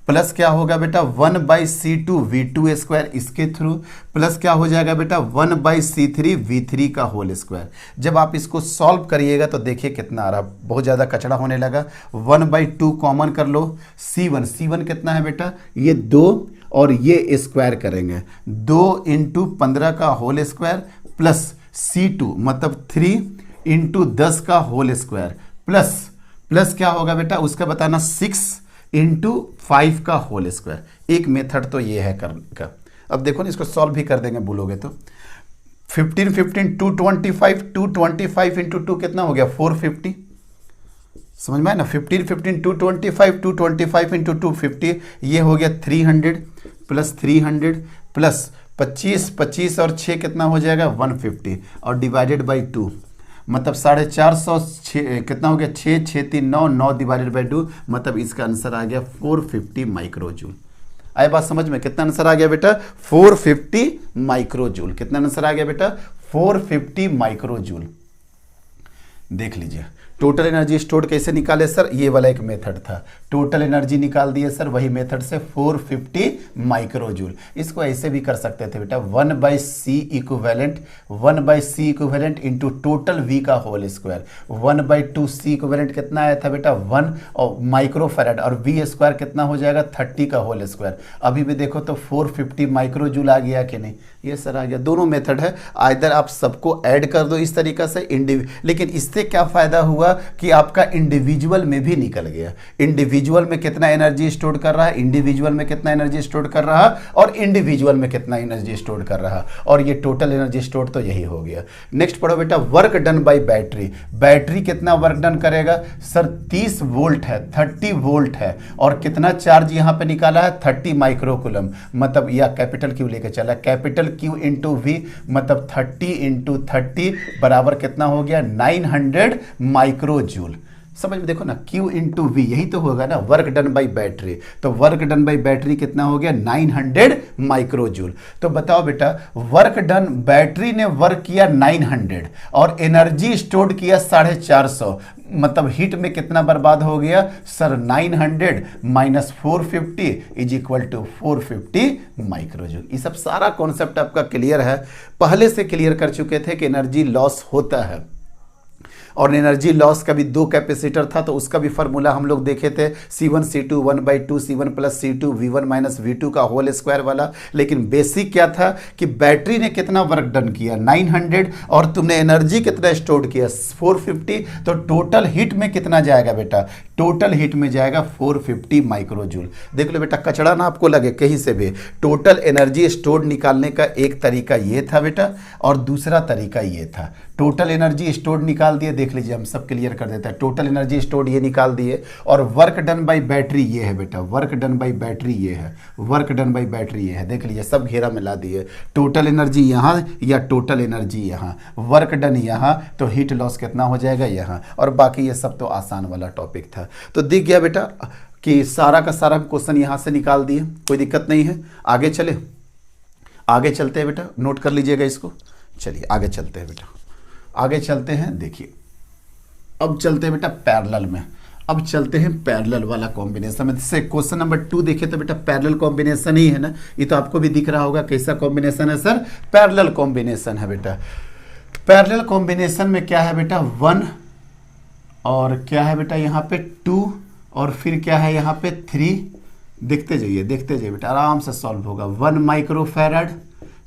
प्लस क्या होगा बेटा 1/C2 V2 स्क्वायर इसके थ्रू, प्लस क्या हो जाएगा बेटा 1/C3 V3 का होल स्क्वायर। जब आप इसको सॉल्व करिएगा तो देखिए कितना आ रहा, बहुत ज़्यादा कचड़ा होने लगा। 1/2 कॉमन कर लो, C1 कितना है बेटा, ये 2 और ये स्क्वायर करेंगे, 2 × 15 का होल स्क्वायर प्लस C2 मतलब 3 × 10 का होल स्क्वायर प्लस क्या होगा बेटा उसका बताना 6 × 5 का होल स्क्वायर। एक मेथड तो ये है करने का। अब देखो ना, इसको सॉल्व भी कर देंगे बोलोगे तो 15 225 225 × 2 कितना हो गया 450, समझ में आया ना। 15 225 225 × 250 ये हो गया 300 प्लस 300 प्लस 25 और 6 कितना हो जाएगा 150 और डिवाइडेड बाई 2 मतलब 450 कितना हो गया 6 6 3 9 9 डिवाइडेड बाई 2 मतलब इसका आंसर आ गया 450 माइक्रोजूल। आए बात समझ में, कितना आंसर आ गया बेटा 450 माइक्रोजूल। कितना आंसर आ गया बेटा 450 माइक्रोजूल। देख लीजिए टोटल एनर्जी स्टोर्ड कैसे निकाले सर, ये वाला एक मेथड था, टोटल एनर्जी निकाल दिए सर वही मेथड से 450 माइक्रोजूल। इसको ऐसे भी कर सकते थे बेटा 1/C equivalent into total V का होल स्क्वायर, 1/2C इक्विवेलेंट कितना आया था बेटा 1 और माइक्रोफैराड और V स्क्वायर कितना हो जाएगा 30 का होल स्क्वायर। अभी भी देखो तो 450 माइक्रोजूल आ गया कि नहीं, ये सर आ गया। दोनों मेथड है, आइदर आप सबको ऐड कर दो इस तरीका से लेकिन इससे क्या फायदा हुआ कि आपका इंडिविजुअल में भी निकल गया। इंडिविजुअल में कितना एनर्जी स्टोर कर रहा है, इंडिविजुअल में कितना एनर्जी स्टोर कर रहा और इंडिविजुअल में कितना एनर्जी स्टोर कर रहा, और ये टोटल एनर्जी स्टोर तो यही हो गया। नेक्स्ट पढ़ो बेटा work done by battery. Battery कितना वर्क डन करेगा सर 30 वोल्ट है, 30 वोल्ट है और कितना चार्ज यहां पे निकाला है 30 माइक्रोकूलम, मतलब या कैपिटल क्यू लेके चला, कैपिटल क्यू इंटू वी मतलब 30 × 30 बराबर कितना हो गया 900 माइक्रोजूल। समझ में देखो ना Q × V यही तो होगा ना वर्क डन बाई बैटरी। तो वर्क डन बाई बैटरी कितना हो गया 900 माइक्रोजूल। तो बताओ बेटा वर्क डन, बैटरी ने वर्क किया 900 और एनर्जी स्टोर्ड किया 450, मतलब हीट में कितना बर्बाद हो गया sir 900 minus 450 is equal to 450 microjoule. ये सब सारा कॉन्सेप्ट आपका क्लियर है, पहले से क्लियर कर चुके थे कि एनर्जी लॉस होता है और एनर्जी लॉस का भी 2 कैपेसिटर था तो उसका भी फार्मूला हम लोग देखे थे C1 C2 1/2 C1 plus C2 V1 minus V2 का होल स्क्वायर वाला। लेकिन बेसिक क्या था कि बैटरी ने कितना वर्क डन किया 900 और तुमने एनर्जी कितना स्टोर किया 450, तो टोटल हीट में कितना जाएगा बेटा, टोटल हीट में जाएगा 450 माइक्रोजूल। देख लो बेटा कचड़ा ना आपको लगे कहीं से भी, टोटल एनर्जी स्टोर निकालने का एक तरीका ये था बेटा और दूसरा तरीका ये था। टोटल एनर्जी स्टोर निकाल दिए, देख लीजिए हम सब क्लियर कर देते हैं। टोटल एनर्जी स्टोर ये निकाल दिए और वर्क डन बाय बैटरी ये है बेटा, वर्क डन बाय बैटरी ये है, वर्क डन बाय बैटरी ये है। देख लीजिए सब घेरा मिला दिए, टोटल एनर्जी यहाँ या टोटल एनर्जी यहाँ, वर्क डन यहाँ, तो हीट लॉस कितना हो जाएगा यहाँ, और बाकी ये सब तो आसान वाला टॉपिक था। तो दिख गया बेटा कि सारा का सारा क्वेश्चन यहाँ से निकाल दिए, कोई दिक्कत नहीं है। आगे चले, आगे चलते हैं बेटा, नोट कर लीजिएगा इसको। चलिए आगे चलते हैं बेटा, आगे चलते हैं। देखिए अब चलते हैं बेटा पैरेलल में, अब चलते हैं पैरेलल वाला कॉम्बिनेशन में। जैसे क्वेश्चन नंबर 2 देखिए तो बेटा पैरेलल कॉम्बिनेशन ही है ना, ये तो आपको भी दिख रहा होगा कैसा कॉम्बिनेशन है सर, पैरेलल कॉम्बिनेशन है बेटा। पैरेलल कॉम्बिनेशन में क्या है बेटा 1 और क्या है बेटा यहाँ पे 2 और फिर क्या है यहाँ पे 3। देखते जाइए बेटा, आराम से सॉल्व होगा। 1 माइक्रोफैराड,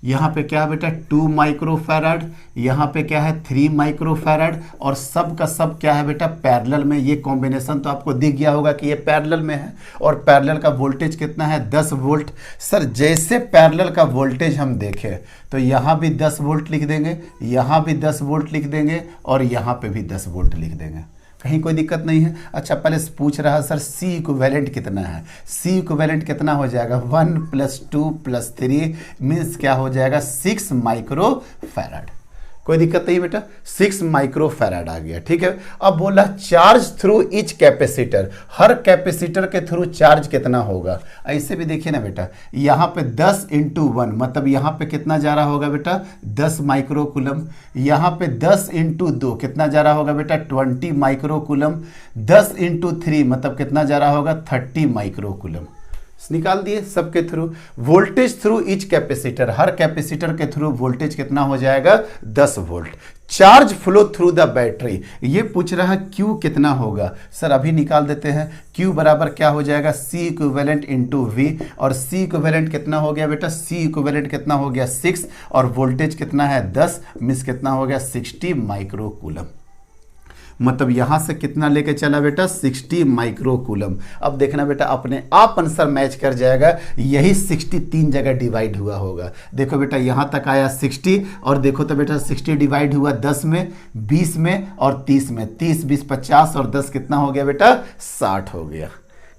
यहाँ पे क्या है बेटा 2 माइक्रोफैराड, यहाँ पे क्या है 3 माइक्रोफैराड, और सब का सब क्या है बेटा पैरेलल में। ये कॉम्बिनेशन तो आपको दिख गया होगा कि ये पैरेलल में है और पैरेलल का वोल्टेज कितना है 10 वोल्ट। सर जैसे पैरेलल का वोल्टेज हम देखें तो यहाँ भी 10 वोल्ट लिख देंगे, यहाँ भी 10 वोल्ट लिख देंगे और यहाँ पे भी 10 वोल्ट लिख देंगे, कहीं कोई दिक्कत नहीं है। अच्छा पहले पूछ रहा सर C इक्विवेलेंट कितना है, C इक्विवेलेंट कितना हो जाएगा 1 + 2 + 3 मीन्स क्या हो जाएगा 6 माइक्रोफैराड। कोई दिक्कत नहीं बेटा, 6 माइक्रो फैराड आ गया। ठीक है, अब बोला चार्ज थ्रू ईच कैपेसिटर, हर कैपेसिटर के थ्रू चार्ज कितना होगा। ऐसे भी देखिए ना बेटा, यहाँ पे 10 × 1 मतलब यहाँ पे कितना जा रहा होगा बेटा 10 माइक्रो कूलम, यहाँ पे 10 × 2 कितना जा रहा होगा बेटा 20 माइक्रो कूलम, 10 × 3 मतलब कितना जा रहा होगा 30 माइक्रो कूलम। निकाल दिए सबके through. Voltage through each capacitor, हर कैपेसिटर के थ्रू वोल्टेज कितना हो जाएगा 10 volt. Charge flow through the battery, ये पूछ रहा है क्यू कितना होगा। सर अभी निकाल देते हैं, क्यू बराबर क्या हो जाएगा C इक्विवेलेंट इंटू वी, और C इक्विवेलेंट कितना हो गया बेटा, C इक्विवेलेंट कितना हो गया 6, और वोल्टेज कितना है 10, मिस कितना हो गया 60 माइक्रो कूलम। मतलब यहां से कितना लेके चला बेटा 60 माइक्रो कूलम। अब देखना बेटा अपने आप आंसर मैच कर जाएगा, यही 60 3 जगह डिवाइड हुआ होगा। देखो बेटा यहां तक आया 60, और देखो तो बेटा 60 डिवाइड हुआ 10 में, 20 में और 30 में, 30 20 50 और 10 कितना हो गया बेटा 60 हो गया।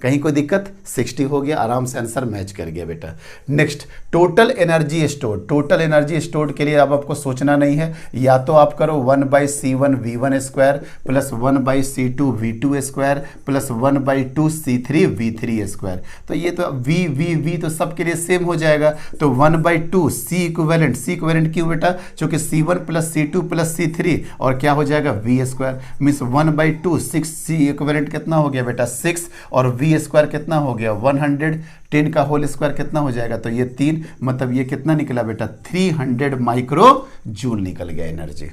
कहीं कोई दिक्कत, 60 हो गया, आराम से आंसर मैच कर गया बेटा। Next, total energy store. Total energy store के लिए अब आपको सोचना नहीं है, या तो आप करो 1/C1 V1 square plus 1/C2 V2 square plus 1/2 C3 V3 square. तो ये तो V तो सबके लिए सेम हो जाएगा, तो 1/2 C इक्विवेलेंट क्यों बेटा, चूंकि C1 plus C2 plus C3 और क्या हो जाएगा V square, means 1/2 6 C equivalent कितना हो गया बेटा 6, और V स्क्वायर कितना हो गया 100, 10 का होल स्क्वायर कितना हो जाएगा, तो ये 3, मतलब ये कितना निकला बेटा 300 माइक्रो जूल निकल गया एनर्जी।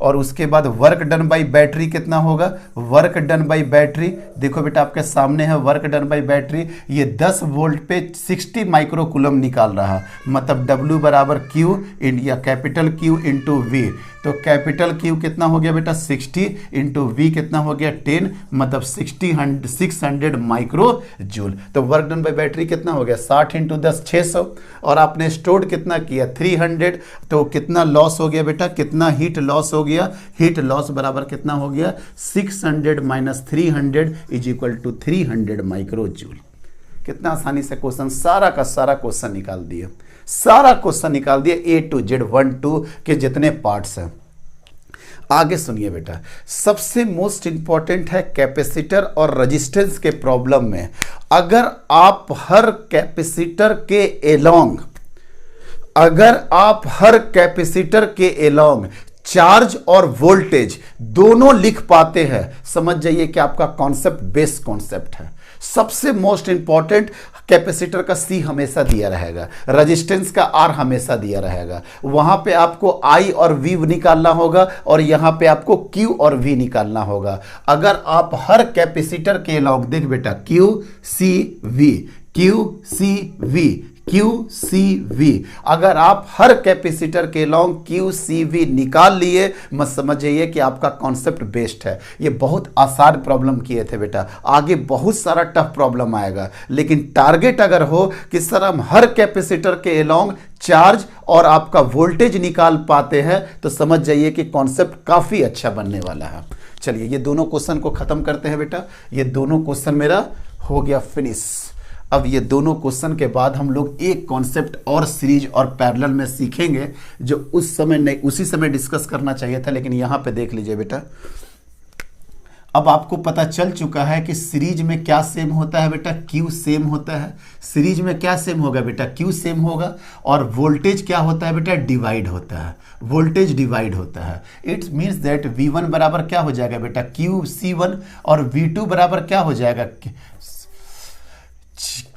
और उसके बाद वर्क डन बाई बैटरी कितना होगा, वर्क डन बाई बैटरी देखो बेटा आपके सामने है, वर्क डन बाई बैटरी ये 10 वोल्ट पे 60 माइक्रो कूलम निकाल रहा, मतलब W बराबर Q या कैपिटल Q इंटू V। तो कैपिटल Q कितना हो गया बेटा 60 इंटू V कितना हो गया 10, मतलब 600 माइक्रो जूल। तो वर्क डन बाई बैटरी कितना हो गया 60 इंटू 10 600, और आपने स्टोर्ड कितना किया 300, तो कितना लॉस हो गया बेटा, कितना हीट लॉस हो गया, हीट लॉस बराबर कितना हो गया 600 minus 300 is equal to 300 micro joule. कितना आसानी से क्वेश्चन, सारा का सारा क्वेश्चन निकाल दिया, सारा क्वेश्चन निकाल दिया A to Z 1 2 के जितने पार्ट्स हैं। आगे सुनिए बेटा, सबसे मोस्ट इंपॉर्टेंट है कैपेसिटर और रेजिस्टेंस के प्रॉब्लम में, अगर आप हर कैपेसिटर के एलोंग, अगर आप हर कैपेसिटर के एलोंग चार्ज और वोल्टेज दोनों लिख पाते हैं, समझ जाइए कि आपका कॉन्सेप्ट बेस्ट कॉन्सेप्ट है। सबसे मोस्ट इंपॉर्टेंट, कैपेसिटर का C हमेशा दिया रहेगा, रेजिस्टेंस का R हमेशा दिया रहेगा, वहां पे आपको I और V निकालना होगा, और यहां पे आपको Q और V निकालना होगा। अगर आप हर कैपेसिटर के लॉन्ग देख बेटा QCV QCV QCV, अगर आप हर कैपेसिटर के लॉन्ग QCV निकाल लिए, मत समझिए कि आपका कॉन्सेप्ट बेस्ट है। ये बहुत आसान प्रॉब्लम किए थे बेटा, आगे बहुत सारा टफ प्रॉब्लम आएगा, लेकिन टारगेट अगर हो कि सर हम हर कैपेसिटर के लॉन्ग चार्ज और आपका वोल्टेज निकाल पाते हैं, तो समझ जाइए कि कॉन्सेप्ट काफी अच्छा बनने वाला है। चलिए ये दोनों क्वेश्चन को खत्म करते हैं बेटा, ये दोनों क्वेश्चन मेरा हो गया फिनिश। अब ये दोनों क्वेश्चन के बाद हम लोग एक कॉन्सेप्ट और सीरीज और पैरेलल में सीखेंगे, जो उस समय नहीं, उसी समय डिस्कस करना चाहिए था, लेकिन यहां पे देख लीजिए बेटा, अब आपको पता चल चुका है कि सीरीज में क्या सेम होता है बेटा, Q सेम होता है। सीरीज में क्या सेम होगा बेटा, Q सेम होगा, और वोल्टेज क्या होता है बेटा, डिवाइड होता है, वोल्टेज डिवाइड होता है। इट्स मीन्स दैट V1 बराबर क्या हो जाएगा बेटा QC1, और V2 बराबर क्या हो जाएगा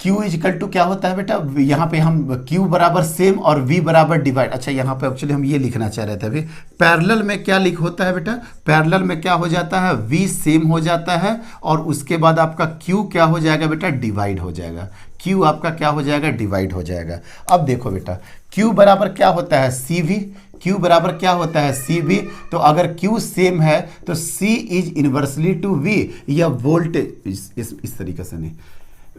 Q इक्वल टू क्या होता है बेटा, यहाँ पे हम Q बराबर सेम और V बराबर डिवाइड। अच्छा यहाँ पे एक्चुअली हम ये लिखना चाह रहे थे अभी, पैरेलल में क्या लिख होता है बेटा, पैरेलल में क्या हो जाता है V सेम हो जाता है, और उसके बाद आपका Q क्या हो जाएगा बेटा, डिवाइड हो जाएगा, Q आपका क्या हो जाएगा, डिवाइड हो जाएगा। अब देखो बेटा Q बराबर क्या होता है CV, Q बराबर क्या होता है CV, तो अगर Q सेम है तो C is inversely to V, या वोल्टेज इस तरीके से नहीं,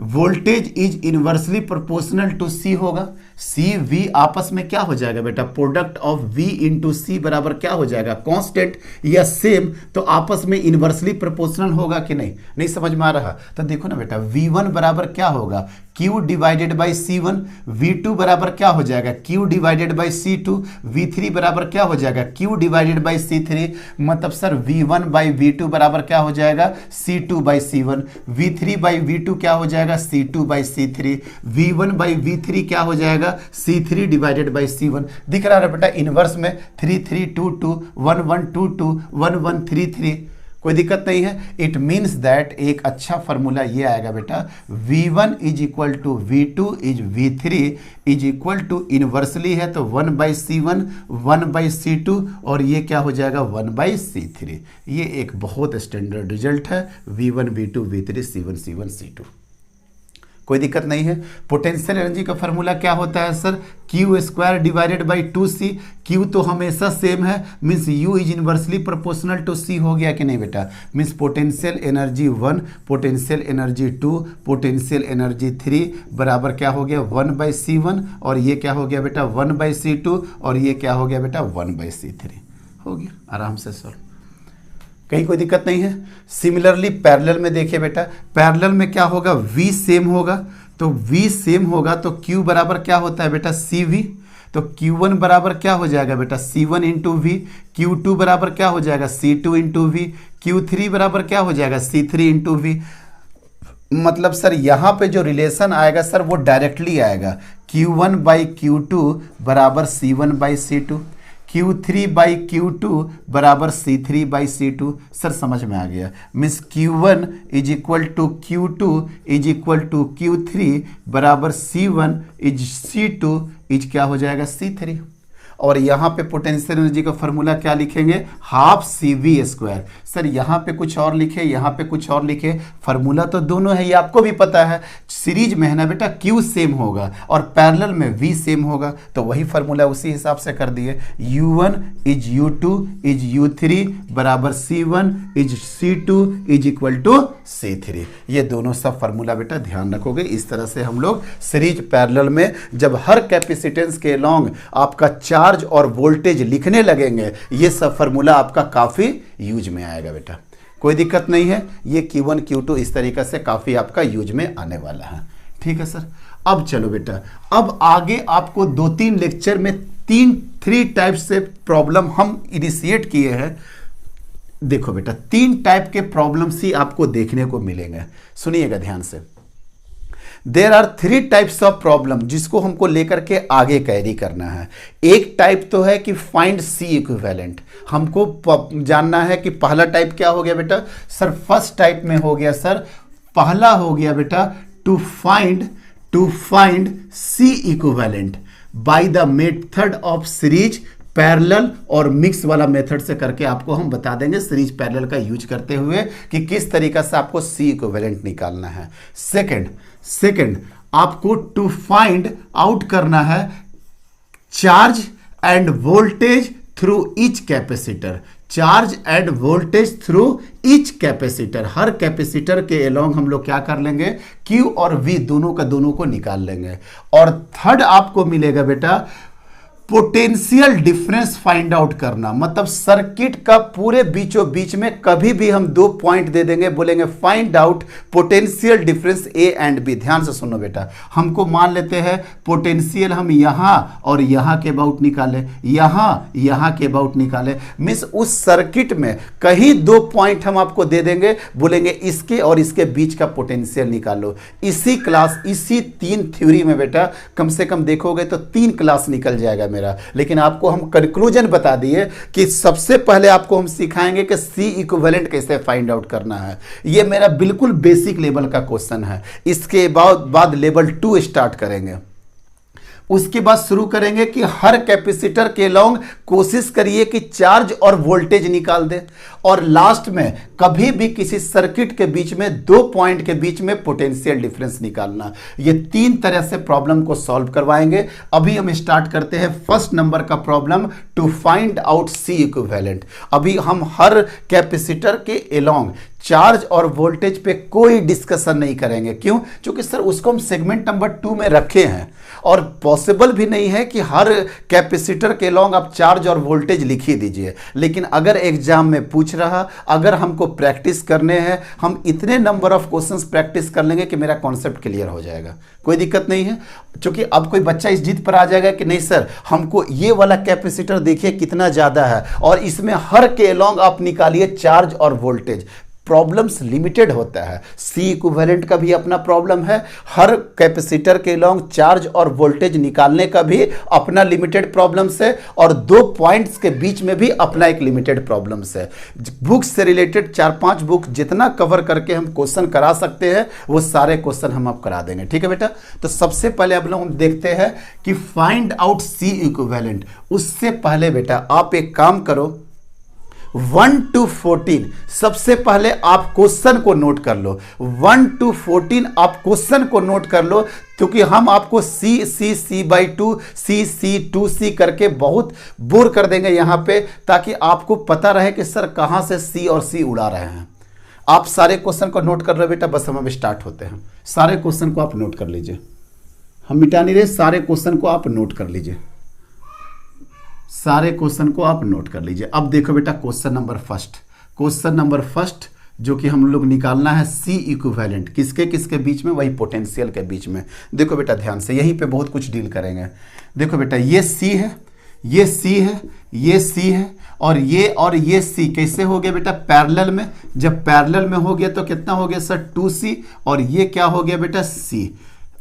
voltage is inversely proportional to C होगा, सी वी आपस में क्या हो जाएगा बेटा, प्रोडक्ट ऑफ वी इंटू सी बराबर क्या हो जाएगा, कांस्टेंट या सेम, तो आपस में इनवर्सली प्रोपोर्शनल होगा कि नहीं, नहीं समझ में आ रहा। तो देखो ना बेटा, V1 बराबर क्या होगा, Q divided by C1, V2 बराबर क्या हो जाएगा, Q divided by C2, V3 बराबर क्या हो जाएगा, Q डिवाइडेड बाई C3, मतलब सर V1 बाई V2 बराबर क्या हो जाएगा, C2 by C1, V3 by V2 क्या हो जाएगा, C2 by C3, V1 by V3 क्या हो जाएगा, C3 डिवाइडेड बाई C1। दिख रहा है बेटा इनवर्स में 3 3 2 2 1 1 2 2 1 1 3 3, कोई दिक्कत नहीं है। इट मीन्स दैट एक अच्छा फॉर्मूला ये आएगा बेटा, V1 is equal to V2 is V3 is equal to inversely है तो 1/C1 1/C2 और ये क्या हो जाएगा 1/C3। ये एक बहुत स्टैंडर्ड रिजल्ट है, V1 V2 V3 C1 C1 C2, कोई दिक्कत नहीं है। पोटेंशियल एनर्जी का फॉर्मूला क्या होता है sir, Q square divided by 2C, Q तो हमेशा सेम है, means U is inversely proportional to C हो गया कि नहीं बेटा, means potential energy 1, potential energy 2, potential energy 3 बराबर क्या हो गया 1/C1 और ये क्या हो गया बेटा 1/C2 और ये क्या हो गया बेटा 1/C3, हो गया आराम से सॉल्व, कहीं कोई दिक्कत नहीं है। सिमिलरली पैरेलल में देखिए बेटा, पैरेलल में क्या होगा, V सेम होगा, तो V सेम होगा तो Q बराबर क्या होता है बेटा CV, तो Q1 बराबर क्या हो जाएगा बेटा C1 इंटू वी, Q2 बराबर क्या हो जाएगा C2 इंटू वी, Q3 बराबर क्या हो जाएगा C3 इंटू वी। मतलब सर यहाँ पे जो रिलेशन आएगा सर वो डायरेक्टली आएगा, Q1 बाई Q2 बराबर C1 by C2, Q3 by Q2 बराबर C3 बाई C2। सर समझ में आ गया, means Q1 is equal to Q2 is equal to Q3 बराबर C1 इज C2 इज क्या हो जाएगा C3। और यहाँ पे पोटेंशियल एनर्जी का फॉर्मूला क्या लिखेंगे, हाफ CV स्क्वायर। सर यहाँ पे कुछ और लिखे, यहाँ पे कुछ और लिखे, फार्मूला तो दोनों है, ये आपको भी पता है। सीरीज में है ना बेटा, Q सेम होगा और पैरेलल में V सेम होगा, तो वही फार्मूला उसी हिसाब से कर दिए। U1 is U2 is U3 बराबर C1 is C2 is equal to C3। ये दोनों सब फार्मूला बेटा ध्यान रखोगे। इस तरह से हम लोग सीरीज पैरेलल में जब हर कैपेसिटेंस के लॉन्ग आपका चार्ज और वोल्टेज लिखने लगेंगे, ये सब फार्मूला आपका काफ़ी यूज में आएगा बेटा, कोई दिक्कत नहीं है। ये Q1 Q2 इस तरीके से काफ़ी आपका यूज में आने वाला है, ठीक है सर। अब चलो बेटा, अब आगे आपको 2-3 लेक्चर में 3 टाइप से प्रॉब्लम हम इनिशिएट किए हैं। देखो बेटा, 3 टाइप के प्रॉब्लम्स ही आपको देखने को मिलेंगे, सुनिएगा ध्यान से। There are 3 types of problem जिसको हमको लेकर के आगे कैरी करना है। एक टाइप तो है कि फाइंड सी इक्विवेलेंट, हमको जानना है कि पहला टाइप क्या हो गया बेटा सर, फर्स्ट टाइप में हो गया सर, पहला हो गया बेटा to find C equivalent by the method of series parallel और मिक्स वाला मेथड से करके आपको हम बता देंगे सीरीज पैरेलल का यूज करते हुए कि किस तरीका से आपको सी इक्विवेलेंट निकालना है। सेकंड आपको टू फाइंड आउट करना है charge end voltage through each capacitor, charge end voltage through each capacitor. हर कैपेसिटर के अलोंग हम लोग क्या कर लेंगे, Q और V दोनों का दोनों को निकाल लेंगे। और थर्ड आपको मिलेगा बेटा पोटेंशियल डिफरेंस फाइंड आउट करना, मतलब सर्किट का पूरे बीचों बीच में कभी भी हम 2 पॉइंट दे देंगे, बोलेंगे find out potential difference A and B. ध्यान से सुनो बेटा, हमको मान लेते हैं पोटेंशियल हम यहां और यहां के अबाउट निकाले, यहां के अबाउट निकाले, मीन्स उस सर्किट में कहीं 2 पॉइंट हम आपको दे देंगे, बोलेंगे इसके और इसके बीच का पोटेंशियल निकालो। इसी 3 थ्योरी में बेटा कम से कम देखोगे तो 3 क्लास निकल जाएगा मेरा, लेकिन आपको हम कंक्लूजन बता दिए कि सबसे पहले आपको हम सिखाएंगे कि सी इक्विवेलेंट कैसे फाइंड आउट करना है। ये मेरा बिल्कुल बेसिक लेवल का क्वेश्चन है। इसके बाद लेवल 2 स्टार्ट करेंगे, उसके बाद शुरू करेंगे कि हर कैपेसिटर के लॉन्ग कोशिश करिए कि चार्ज और वोल्टेज निकाल दे, और लास्ट में कभी भी किसी सर्किट के बीच में 2 पॉइंट के बीच में पोटेंशियल डिफरेंस निकालना। ये 3 तरह से प्रॉब्लम को सॉल्व करवाएंगे। अभी हम स्टार्ट करते हैं फर्स्ट नंबर का problem, to find out C equivalent. अभी हम हर कैपेसिटर के एलोंग चार्ज और वोल्टेज पे कोई डिस्कशन नहीं करेंगे। क्यों? क्योंकि सर उसको हम सेगमेंट नंबर 2 में रखे हैं और पॉसिबल भी नहीं है कि हर कैपेसिटर के लॉन्ग आप चार्ज और वोल्टेज लिख ही दीजिए। लेकिन अगर एग्जाम में पूछ रहा, अगर हमको प्रैक्टिस करने हैं, हम इतने नंबर ऑफ क्वेश्चंस प्रैक्टिस कर लेंगे कि मेरा कॉन्सेप्ट क्लियर हो जाएगा, कोई दिक्कत नहीं है। क्योंकि अब कोई बच्चा इस जिद पर आ जाएगा कि नहीं सर हमको ये वाला कैपेसिटर देखिए कितना ज़्यादा है और इसमें हर के लॉन्ग आप निकालिए चार्ज और वोल्टेज। प्रॉब्लम्स लिमिटेड होता है। सी इक्विवेलेंट का भी अपना प्रॉब्लम है, हर कैपेसिटर के लॉन्ग चार्ज और वोल्टेज निकालने का भी अपना लिमिटेड प्रॉब्लम्स है और दो पॉइंट्स के बीच में भी अपना एक लिमिटेड प्रॉब्लम्स है। बुक्स से रिलेटेड 4-5 बुक जितना कवर करके हम क्वेश्चन करा सकते हैं वो सारे क्वेश्चन हम आप करा देंगे। ठीक है बेटा, तो सबसे पहले अब हम देखते हैं कि फाइंड आउट सी इक्विवेलेंट। उससे पहले बेटा आप एक काम करो, 1 to 14 सबसे पहले आप क्वेश्चन को नोट कर लो। 1 to 14 आप क्वेश्चन को नोट कर लो, क्योंकि हम आपको C/2 C करके बहुत बोर कर देंगे यहाँ पे, ताकि आपको पता रहे कि सर कहाँ से C और C उड़ा रहे हैं। आप सारे क्वेश्चन को नोट कर लो बेटा, बस हम स्टार्ट होते हैं। सारे क्वेश्चन को आप नोट कर लीजिए, हम मिटा नहीं रहे, सारे क्वेश्चन को आप नोट कर लीजिए, सारे क्वेश्चन को आप नोट कर लीजिए। अब देखो बेटा क्वेश्चन नंबर फर्स्ट जो कि हम लोग निकालना है सी इक्विवेलेंट किसके किसके बीच में, वही पोटेंशियल के बीच में। देखो बेटा ध्यान से, यहीं पे बहुत कुछ डील करेंगे। देखो बेटा ये सी है, ये सी है, ये सी है और ये सी कैसे हो गया बेटा, पैरेलल में। जब पैरेलल में हो गया तो कितना हो गया सर 2C और ये क्या हो गया बेटा C।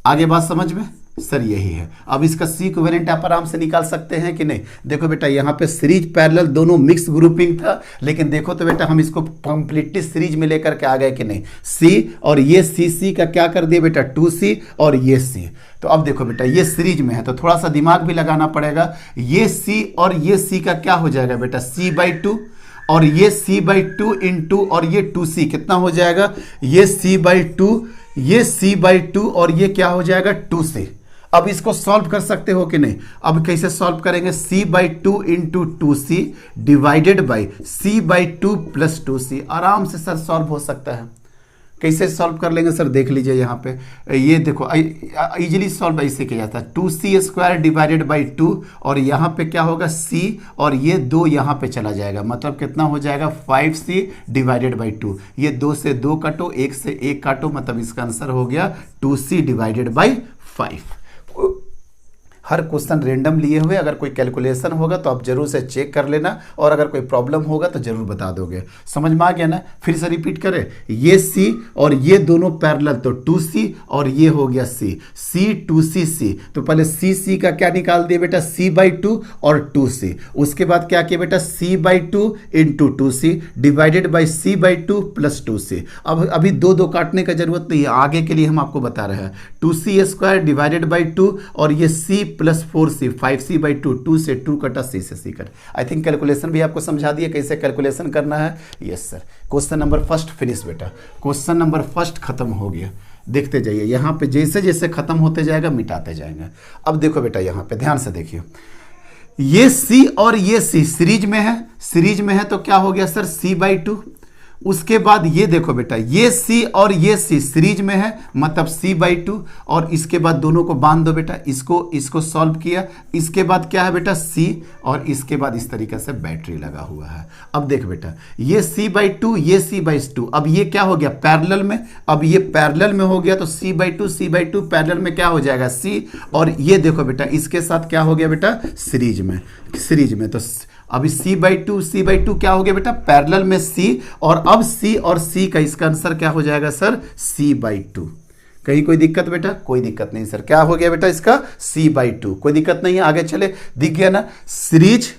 आगे बात समझ में सर यही है। अब इसका सी इक्विवेलेंट आप आराम से निकाल सकते हैं कि नहीं। देखो बेटा यहाँ पे सीरीज पैरेलल दोनों मिक्स ग्रुपिंग था, लेकिन देखो तो बेटा हम इसको कंप्लीटली सीरीज में लेकर के आ गए कि नहीं। सी और ये सी का क्या कर दिया बेटा 2C और ये C। तो अब देखो बेटा ये सीरीज में है तो थोड़ा सा दिमाग भी लगाना पड़ेगा। ये C और ये C का क्या हो जाएगा बेटा C/2 और ये C/2 इंटू और ये 2C कितना हो जाएगा, ये C/2, ये C/2 और ये क्या हो जाएगा 2C। अब इसको सॉल्व कर सकते हो कि नहीं। अब कैसे सॉल्व करेंगे, C/2 into 2C divided by C/2 plus 2C। आराम से सर सॉल्व हो सकता है। कैसे सॉल्व कर लेंगे सर, देख लीजिए यहाँ पे, ये देखो इजीली सॉल्व ऐसे किया जाता है। 2C² डिवाइडेड बाई 2 और यहाँ पे क्या होगा C और ये 2 यहाँ पे चला जाएगा, मतलब कितना हो जाएगा 5C डिवाइडेड बाई 2। ये 2 से 2 काटो, 1 से 1 काटो, मतलब इसका आंसर हो गया 2C divided by 5। Her question random लिए हुए, अगर कोई कैलकुलेशन होगा तो आप जरूर से चेक कर लेना और अगर कोई प्रॉब्लम होगा तो जरूर बता दोगे। समझ में आ गया ना। फिर से रिपीट करें, ये C और ये दोनों पैरेलल तो 2C और ये हो गया C 2C। तो पहले C का क्या निकाल दिया बेटा C/2 और 2C। उसके बाद क्या किया बेटा C/2 into 2C divided by C/2 plus 2C। अब अभी दो काटने का जरूरत नहीं है, आगे के लिए हम आपको बता रहे हैं। 2C² डिवाइडेड बाई 2 और ये C प्लस 4C 5C/2, 2 से 2 कटा, C से C cut. I think calculation भी आपको समझा दिया कैसे कैलकुलेशन करना है। Yes sir, question number first finish बेटा, क्वेश्चन नंबर फर्स्ट खत्म हो गया। देखते जाइए यहाँ पे जैसे जैसे खत्म होते जाएगा मिटाते जाएंगे। अब देखो बेटा यहाँ पे ध्यान से देखिए, ये C और ये C सीरीज में है, सीरीज में है तो क्या हो गया सर C/2। उसके बाद ये देखो बेटा ये C और ये C सीरीज में है, मतलब C/2 और इसके बाद दोनों को बांध दो बेटा, इसको सॉल्व किया। इसके बाद क्या है बेटा C और इसके बाद इस तरीके से बैटरी लगा हुआ है। अब देख बेटा ये C/2 ये C/2, अब ये क्या हो गया पैरेलल में, अब ये पैरेलल में हो गया तो C/2 पैरेलल में क्या हो जाएगा C और ये देखो बेटा इसके साथ क्या हो गया बेटा सीरीज में तो अभी C/2 क्या हो गया बेटा पैरेलल में C और अब C और C का इसका आंसर क्या हो जाएगा सर C/2। कहीं कोई दिक्कत बेटा, कोई दिक्कत नहीं सर, क्या हो गया बेटा इसका C/2, कोई दिक्कत नहीं है। आगे चले, दिख गया ना सीरीज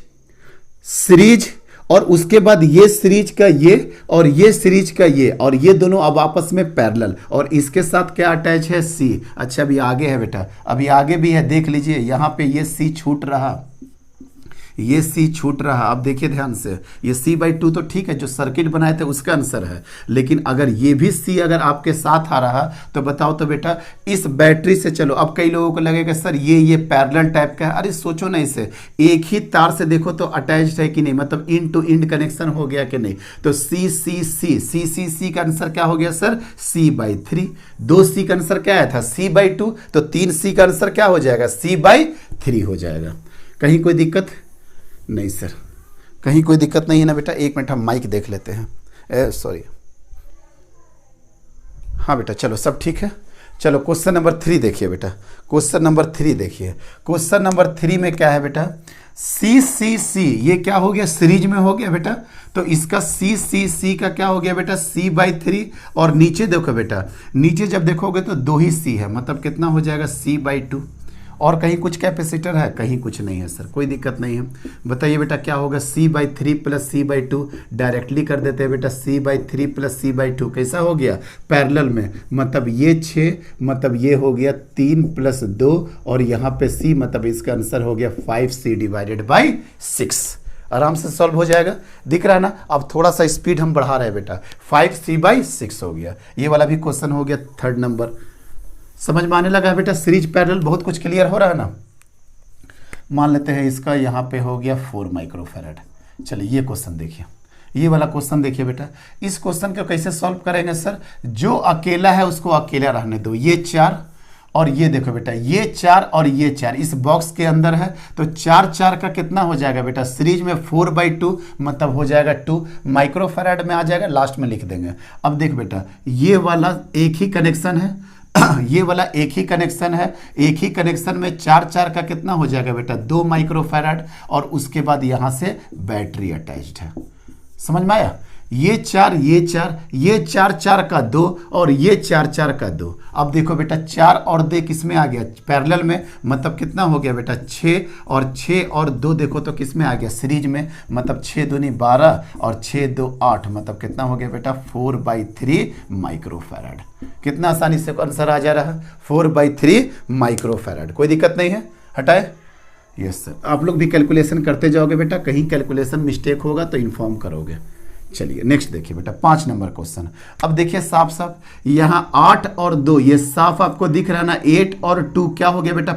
और उसके बाद ये सीरीज का ये और ये सीरीज का ये और ये दोनों अब आपस में पैरेलल और इसके साथ क्या अटैच है C। अच्छा अभी आगे है बेटा, अभी आगे भी है, देख लीजिए यहाँ पे ये C छूट रहा, ये सी छूट रहा। अब देखिए ध्यान से, ये C/2 तो ठीक है, जो सर्किट बनाए थे उसका आंसर है, लेकिन अगर ये भी C अगर आपके साथ आ रहा तो बताओ तो बेटा इस बैटरी से, चलो अब कई लोगों को लगेगा सर ये पैरेलल टाइप का है। अरे सोचो ना, इसे एक ही तार से देखो तो अटैच्ड है कि नहीं, मतलब इंड टू इंड कनेक्शन हो गया कि नहीं। तो C का आंसर क्या हो गया सर, C/3। 2C का आंसर क्या आया था, C/2, तो 3C का आंसर क्या हो जाएगा, C/3 हो जाएगा। कहीं कोई दिक्कत नहीं सर, कहीं कोई दिक्कत नहीं है ना बेटा। एक मिनट हम माइक देख लेते हैं, सॉरी, हाँ बेटा चलो सब ठीक है। चलो क्वेश्चन नंबर 3 देखिए बेटा, क्वेश्चन नंबर 3 देखिए। क्वेश्चन नंबर 3 में क्या है बेटा, C ये क्या हो गया, सीरीज में हो गया बेटा, तो इसका C का क्या हो गया बेटा, C/3। और नीचे देखो बेटा, नीचे जब देखोगे तो 2 ही C है, मतलब कितना हो जाएगा, C/2। और कहीं कुछ कैपेसिटर है, कहीं कुछ नहीं है सर, कोई दिक्कत नहीं है। बताइए बेटा क्या होगा, C/3 प्लस C/2, डायरेक्टली कर देते हैं बेटा, C/3 प्लस C/2 कैसा हो गया, पैरेलल में, मतलब ये 6, मतलब ये हो गया 3 प्लस 2, और यहाँ पे C, मतलब इसका आंसर हो गया 5C डिवाइडेड बाई 6। आराम से सॉल्व हो जाएगा, दिख रहा है ना। अब थोड़ा सा स्पीड हम बढ़ा रहे हैं बेटा, 5C/6 हो गया। ये वाला भी क्वेश्चन हो गया 3rd नंबर। समझ में आने लगा है बेटा, सीरीज पैरेलल बहुत कुछ क्लियर हो रहा है ना। मान लेते हैं इसका यहाँ पे हो गया 4 माइक्रोफैराड। चलिए ये क्वेश्चन देखिए, ये वाला क्वेश्चन देखिए बेटा। इस क्वेश्चन को कैसे सॉल्व करेंगे सर, जो अकेला है उसको अकेला रहने दो। ये 4 और ये देखो बेटा, ये 4 और ये 4 इस बॉक्स के अंदर है, तो 4 का कितना हो जाएगा बेटा, सीरीज में 4/2, मतलब हो जाएगा 2 माइक्रोफैराड में आ जाएगा, लास्ट में लिख देंगे। अब देख बेटा, ये वाला एक ही कनेक्शन है ये वाला एक ही कनेक्शन है, एक ही कनेक्शन में 4 का कितना हो जाएगा बेटा, 2 माइक्रोफैराड, और उसके बाद यहाँ से बैटरी अटैच्ड है। समझ में आया, ये 4 ये 4 का 2 और ये 4 का 2। अब देखो बेटा 4 और 2 किस में आ गया, पैरेलल में, मतलब कितना हो गया बेटा 6 और 2 देखो तो किस में आ गया, सीरीज में, मतलब 6 दूनी 12 और 6 2 8, मतलब कितना हो गया बेटा 4/3 माइक्रोफैराड। कितना आसानी से आंसर आ जा रहा है, 4/3 माइक्रोफैराड। कोई दिक्कत नहीं है, हटाए। यस सर, आप लोग भी कैलकुलेशन करते जाओगे बेटा, कहीं कैलकुलेशन मिस्टेक होगा तो इन्फॉर्म करोगे। चलिए नेक्स्ट देखिए बेटा, 5 नंबर क्वेश्चन। अब देखिए साफ साफ यहाँ 8 और 2, ये साफ आपको दिख रहा है ना, 8 और 2 क्या हो गया बेटा,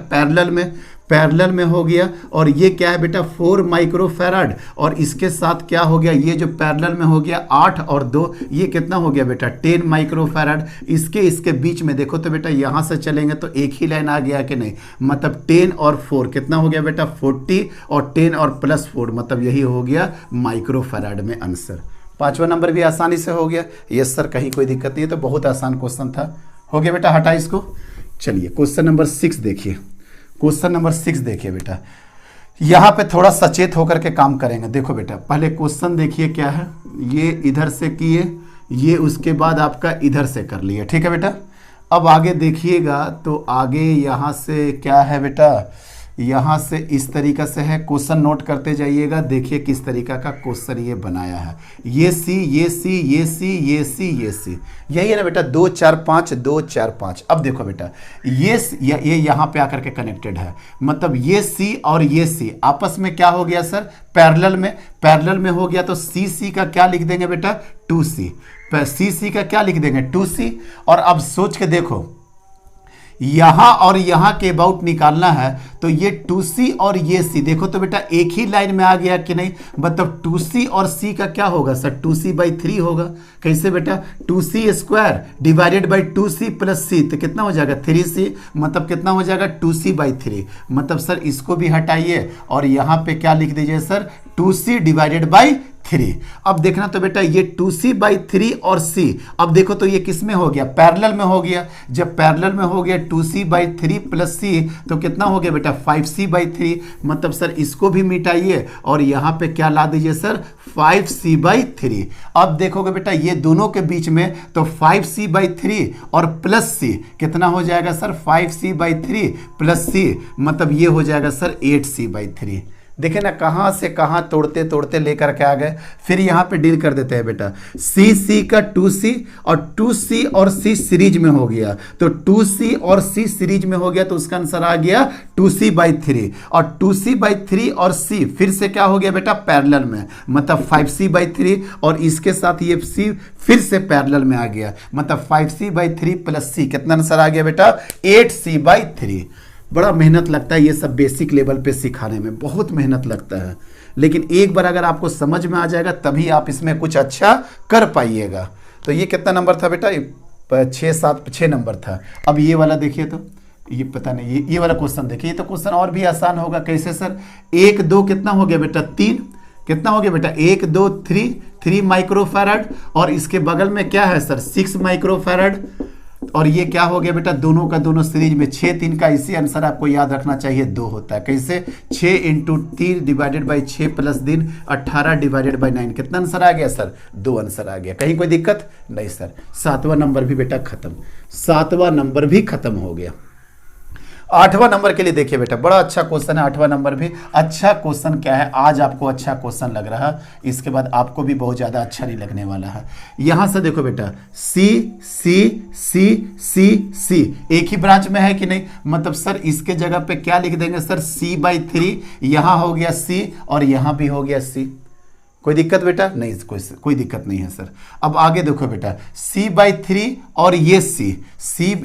पैरेलल में हो गया। और ये क्या है बेटा 4 माइक्रोफैराड, और इसके साथ क्या हो गया, ये जो पैरेलल में हो गया 8 और 2, ये कितना हो गया बेटा 10 माइक्रोफैराड। इसके बीच में देखो तो बेटा यहाँ से चलेंगे तो एक ही लाइन आ गया कि नहीं, मतलब 10 और 4 कितना हो गया बेटा 40, और 10 और प्लस 4, मतलब यही हो गया माइक्रोफैराड में आंसर। 5वां नंबर भी आसानी से हो गया। यस सर, कहीं कोई दिक्कत नहीं है, तो बहुत आसान क्वेश्चन था, हो गया बेटा, हटा इसको। चलिए क्वेश्चन नंबर 6 देखिए, क्वेश्चन नंबर 6 देखिए बेटा, यहाँ पे थोड़ा सचेत होकर के काम करेंगे। देखो बेटा पहले क्वेश्चन देखिए क्या है, ये इधर से किए, ये उसके बाद आपका इधर से कर लिए, ठीक है बेटा। अब आगे देखिएगा तो आगे यहाँ से क्या है बेटा, यहाँ से इस तरीका से है, क्वेश्चन नोट करते जाइएगा। देखिए किस तरीका का क्वेश्चन ये बनाया है, ये सी ये सी ये सी ये सी ये सी, यही है ना बेटा 2 4 5 2 4 5। अब देखो बेटा ये यहाँ पे आकर के कनेक्टेड है, मतलब ये सी और ये सी आपस में क्या हो गया सर, पैरेलल में हो गया। तो सी का क्या लिख देंगे बेटा 2C, सी का क्या लिख देंगे 2C। और अब सोच के देखो, यहां और यहां के अबाउट निकालना है, तो ये 2C और ये C देखो तो बेटा एक ही लाइन में आ गया कि नहीं, मतलब 2C और C का क्या होगा सर 2C/3 होगा। कैसे बेटा 2C² divided by 2C plus C, तो कितना हो जाएगा 3C, मतलब कितना हो जाएगा 2C/3। मतलब सर इसको भी हटाइए और यहाँ पे क्या लिख दीजिए सर 2C डिवाइडेड बाई 3। अब देखना तो बेटा ये 2C/3 और C, अब देखो तो ये किस में हो गया, पैरेलल में हो गया। जब पैरेलल में हो गया 2C/3 प्लस C, तो कितना हो गया बेटा 5C/3। मतलब सर इसको भी मिटाइए और यहाँ पे क्या ला दीजिए सर 5C/3। अब देखोगे बेटा ये दोनों के बीच में, तो 5C/3 और प्लस C कितना हो जाएगा सर 5C/3 प्लस C, मतलब ये हो जाएगा सर 8C/3। देखे ना कहाँ से कहाँ तोड़ते तोड़ते लेकर के आ गए। फिर यहाँ पे डील कर देते हैं बेटा, सी का 2C और 2C और C सीरीज में हो गया, तो 2C और C सीरीज में हो गया तो उसका आंसर आ गया 2C/3 और 2C/3 और C फिर से क्या हो गया बेटा पैरेलल में, मतलब 5C/3 और इसके साथ ये C फिर से पैरेलल में आ गया, मतलब 5C/3 प्लस C कितना आंसर आ गया बेटा 8C/3। बड़ा मेहनत लगता है ये सब बेसिक लेवल पे सिखाने में, बहुत मेहनत लगता है, लेकिन एक बार अगर आपको समझ में आ जाएगा तभी आप इसमें कुछ अच्छा कर पाइएगा। तो ये कितना नंबर था बेटा 6 नंबर था। अब ये वाला देखिए, तो ये पता नहीं ये वाला क्वेश्चन देखिए, ये तो क्वेश्चन और भी आसान होगा। कैसे सर, 1 2 कितना हो गया बेटा 3, कितना हो गया बेटा 1 2 3 माइक्रोफैराड और इसके बगल में क्या है सर 6 माइक्रोफैराड और ये क्या हो गया बेटा दोनों का दोनों सीरीज में 6 3 का इसी आंसर आपको याद रखना चाहिए 2 होता है। कैसे 6 × 3 divided by 6 plus 3 18 divided by 9 कितना आंसर आ गया सर 2 आंसर आ गया। कहीं कोई दिक्कत नहीं सर। 7वां नंबर भी बेटा खत्म, 7वां नंबर भी खत्म हो गया। 8वां नंबर के लिए देखिए बेटा बड़ा अच्छा क्वेश्चन है। 8वां नंबर भी अच्छा क्वेश्चन क्या है, आज आपको अच्छा क्वेश्चन लग रहा है, इसके बाद आपको भी बहुत ज़्यादा अच्छा नहीं लगने वाला है। यहां से देखो बेटा सी सी सी सी सी एक ही ब्रांच में है कि नहीं, मतलब सर इसके जगह पे क्या लिख देंगे सर C/3, यहां हो गया C और यहां भी हो गया C। कोई दिक्कत बेटा नहीं, कोई दिक्कत नहीं है सर। अब आगे देखो बेटा C/3 और ये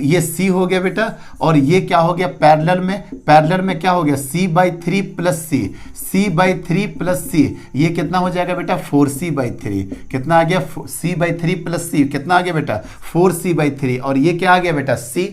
ये C हो गया बेटा और ये क्या हो गया पैरेलल में क्या हो गया C/3 plus C plus C ये कितना हो जाएगा बेटा 4C/3 कितना आ गया C/3 प्लस C कितना आ गया बेटा 4C/3 और ये क्या आ गया बेटा C,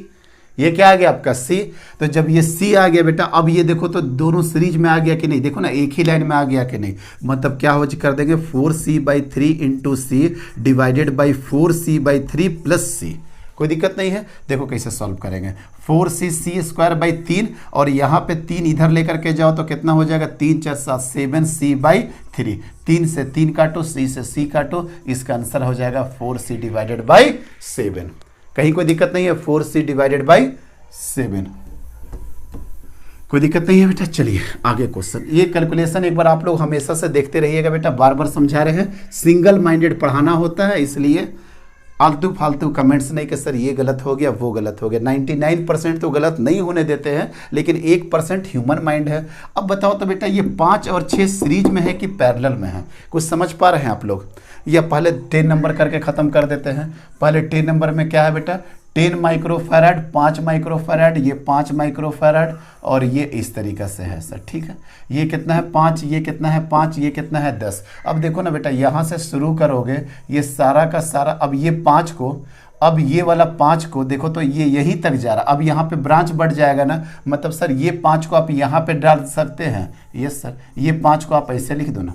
ये क्या आ गया आपका C। तो जब ये C आ गया बेटा अब ये देखो तो दोनों सीरीज में आ गया कि नहीं, देखो ना एक ही लाइन में आ गया कि नहीं, मतलब क्या हो कर देंगे 4C/3 into C divided by 4C/3 plus C। कोई दिक्कत नहीं है। देखो कैसे सॉल्व करेंगे 4C² 3 और यहाँ पे 3 इधर लेकर के जाओ तो कितना हो जाएगा 3 4 7 7C/3 3 से 3 काटो C से C काटो, इसका आंसर हो जाएगा 4C डिवाइडेड बाई 7। कहीं कोई दिक्कत नहीं है 4C डिवाइडेड बाई 7, कोई दिक्कत नहीं है बेटा। चलिए आगे क्वेश्चन, ये कैलकुलेशन एक बार आप लोग हमेशा से देखते रहिएगा बेटा, बार बार समझा रहे हैं, सिंगल माइंडेड पढ़ाना होता है, इसलिए आलतू फालतू कमेंट्स नहीं कि सर ये गलत हो गया वो गलत हो गया। 99% तो गलत नहीं होने देते हैं, लेकिन 1% ह्यूमन माइंड है। अब बताओ तो बेटा ये 5 और 6 सीरीज में है कि पैरेलल में है, कुछ समझ पा रहे हैं आप लोग? या पहले 10 नंबर करके ख़त्म कर देते हैं। पहले 10 नंबर में क्या है बेटा 10 माइक्रोफैराड 5 माइक्रोफैराड, ये 5 माइक्रोफैराड और ये इस तरीक़ा से है सर, ठीक है। ये कितना है 5, ये कितना है 5, ये कितना है 10। अब देखो ना बेटा यहाँ से शुरू करोगे ये सारा का सारा, अब ये 5 को, अब ये वाला 5 को देखो तो ये यहीं तक जा रहा, अब यहाँ पे ब्रांच बढ़ जाएगा ना, मतलब सर ये 5 को आप यहाँ पे डाल सकते हैं, यस सर, ये 5 को आप ऐसे लिख दो ना।